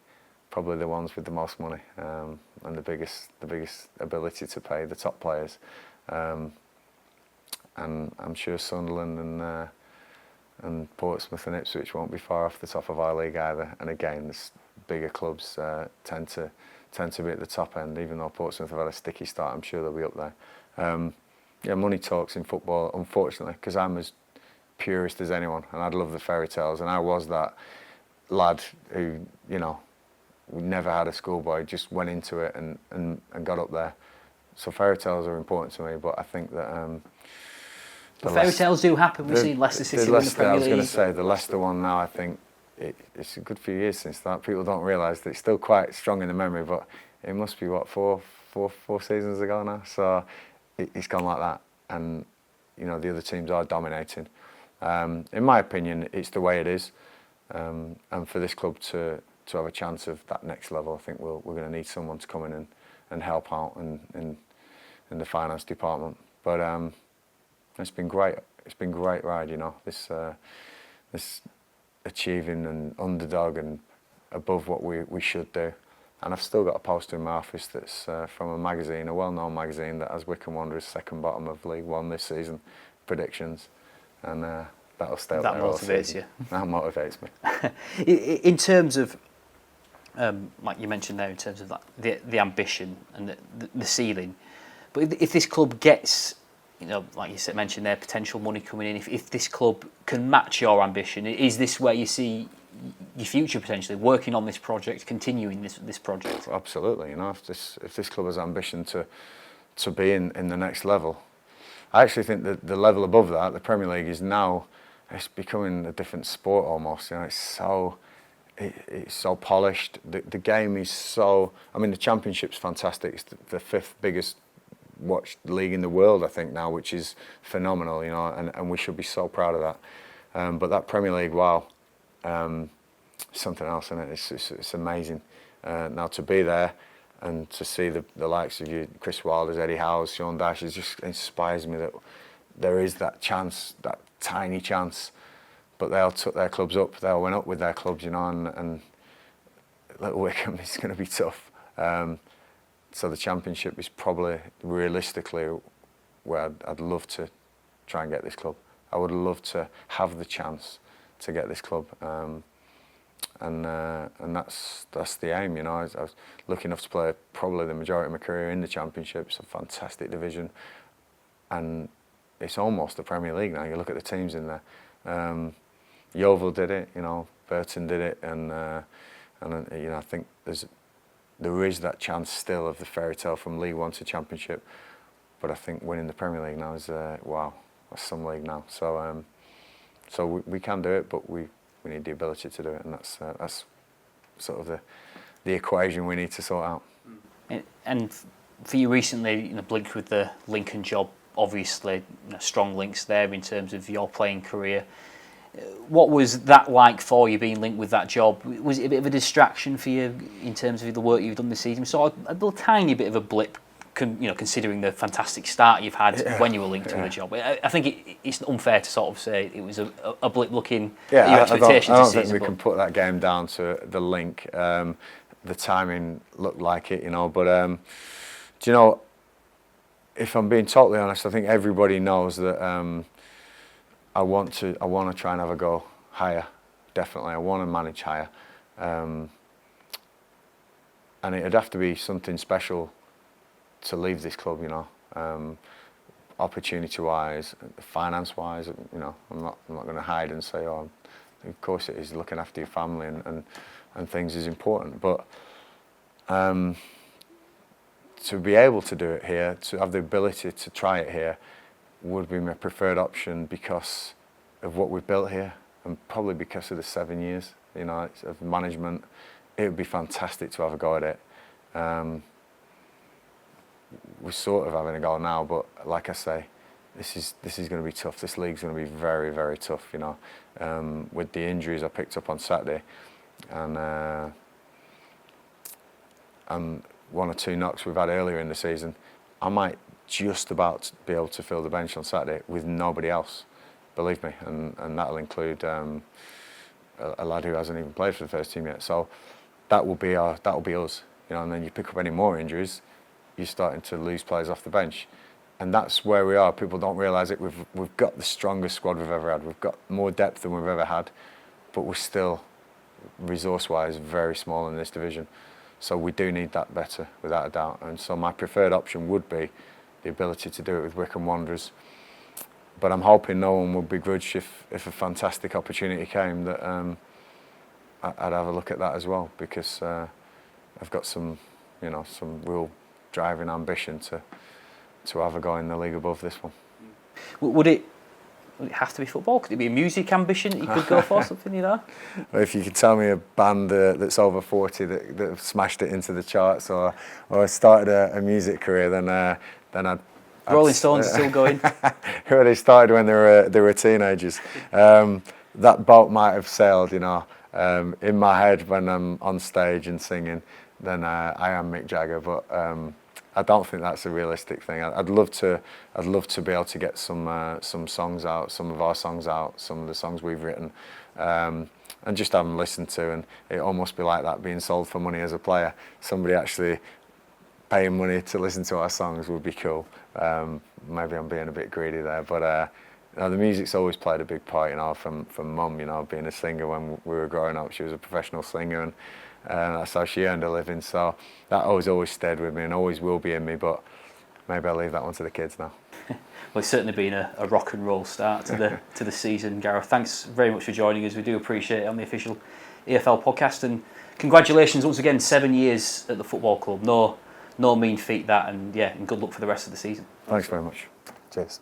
probably the ones with the most money and the biggest ability to pay the top players. And I'm sure Sunderland and Portsmouth and Ipswich won't be far off the top of our league either. And again, the bigger clubs tend to be at the top end. Even though Portsmouth have had a sticky start, I'm sure they'll be up there. Yeah, money talks in football, unfortunately, because I'm as purist as anyone, and I'd love the fairy tales. And I was that lad who, you know, never had a schoolboy, just went into it and got up there. So fairy tales are important to me, but I think that fairy tales do happen. We've seen Leicester City win the Premier League. I was going to say the Leicester one now. I think it's a good few years since that. People don't realise that it's still quite strong in the memory, but it must be what four seasons ago now. So it's gone like that, and you know the other teams are dominating. In my opinion, it's the way it is, and for this club to have a chance of that next level, I think we're going to need someone to come in and help out in the finance department. But it's been great. It's been a great ride, you know. This achieving and underdog and above what we should do. And I've still got a poster in my office that's from a magazine, a well-known magazine that has Wycombe Wanderers second bottom of League One this season predictions, and that'll stay up there all season. That motivates you. That motivates me. In terms of, like you mentioned there, in terms of that, the ambition and the ceiling, but if this club gets, you know, like you said, mentioned there, potential money coming in, if this club can match your ambition, is this where you see your future potentially, working on this project, continuing this project? Absolutely, you know, if this club has ambition to be in the next level, I actually think that the level above that, the Premier League, is now, it's becoming a different sport almost. You know, it's so polished. The game is so, I mean, the Championship's fantastic. It's the 5th biggest watched league in the world, I think, now, which is phenomenal, you know, and we should be so proud of that. But that Premier League, wow, something else, isn't it? It's amazing. Now to be there and to see the likes of you, Chris Wilder's, Eddie Howe's, Sean Dyche, it just inspires me that there is that chance, that tiny chance, but they all took their clubs up, they all went up with their clubs, you know, and little Wycombe is going to be tough. So the Championship is probably realistically where I'd love to try and get this club. I would love to have the chance to get this club, and that's the aim. You know, I was lucky enough to play probably the majority of my career in the Championship. It's a fantastic division, and it's almost the Premier League now. You look at the teams in there. Yeovil did it, you know. Burton did it, and you know, I think there is that chance still of the fairy tale from League One to Championship, but I think winning the Premier League now is wow, that's some league now. So we can do it, but we need the ability to do it, and that's sort of the equation we need to sort out. And for you recently, you know, linked with the Lincoln job, obviously, you know, strong links there in terms of your playing career. What was that like for you, being linked with that job? Was it a bit of a distraction for you in terms of the work you've done this season? So a little tiny bit of a blip, you know, considering the fantastic start you've had when you were linked with the job. I think it's unfair to sort of say it was a blip looking at your expectations. I don't think we can put that game down to the link. The timing looked like it, you know. But do you know, if I'm being totally honest, I think everybody knows that. I want to try and have a go higher, definitely. I want to manage higher, and it'd have to be something special to leave this club, you know. Opportunity-wise, finance-wise, you know, I'm not going to hide and say, oh, of course it is. Looking after your family and things is important, but to be able to do it here, to have the ability to try it here, would be my preferred option because of what we've built here, and probably because of the 7 years, you know, of management it would be fantastic to have a go at it. We're sort of having a go now, but like I say, this is going to be tough. This league's going to be very, very tough, you know. With the injuries I picked up on Saturday, and one or two knocks we've had earlier in the season, I might just about be able to fill the bench on Saturday with nobody else, believe me, and that'll include a lad who hasn't even played for the first team yet. So that will be us, you know. And then you pick up any more injuries, you're starting to lose players off the bench, and that's where we are. People don't realise it. We've got the strongest squad we've ever had. We've got more depth than we've ever had, but we're still resource-wise very small in this division. So we do need that better, without a doubt. And so my preferred option would be the ability to do it with Wycombe Wanderers. But I'm hoping no one would begrudge if a fantastic opportunity came that I'd have a look at that as well, because I've got some real driving ambition to have a go in the league above this one. Would it have to be football? Could it be a music ambition that you could go for, something you know? If you could tell me a band that's over 40 that have smashed it into the charts or started a music career, then I'd... Rolling Stones are still going. Who they started when they were teenagers. That boat might have sailed, you know. In my head when I'm on stage and singing, then I am Mick Jagger, but I don't think that's a realistic thing. I'd love to be able to get some songs out, some of our songs out, some of the songs we've written, and just have them listened to, and it almost be like that, being sold for money as a player. Somebody actually paying money to listen to our songs would be cool. Maybe I'm being a bit greedy there, but you know, the music's always played a big part, you know, from Mum, you know, being a singer when we were growing up. She was a professional singer, and that's how she earned a living. So that always stayed with me and always will be in me, but maybe I'll leave that one to the kids now. Well, it's certainly been a rock and roll start to the season, Gareth. Thanks very much for joining us. We do appreciate it on the official EFL podcast, and congratulations once again, 7 years at the football club. No mean feat that, and yeah, and good luck for the rest of the season. Thanks very much. Cheers.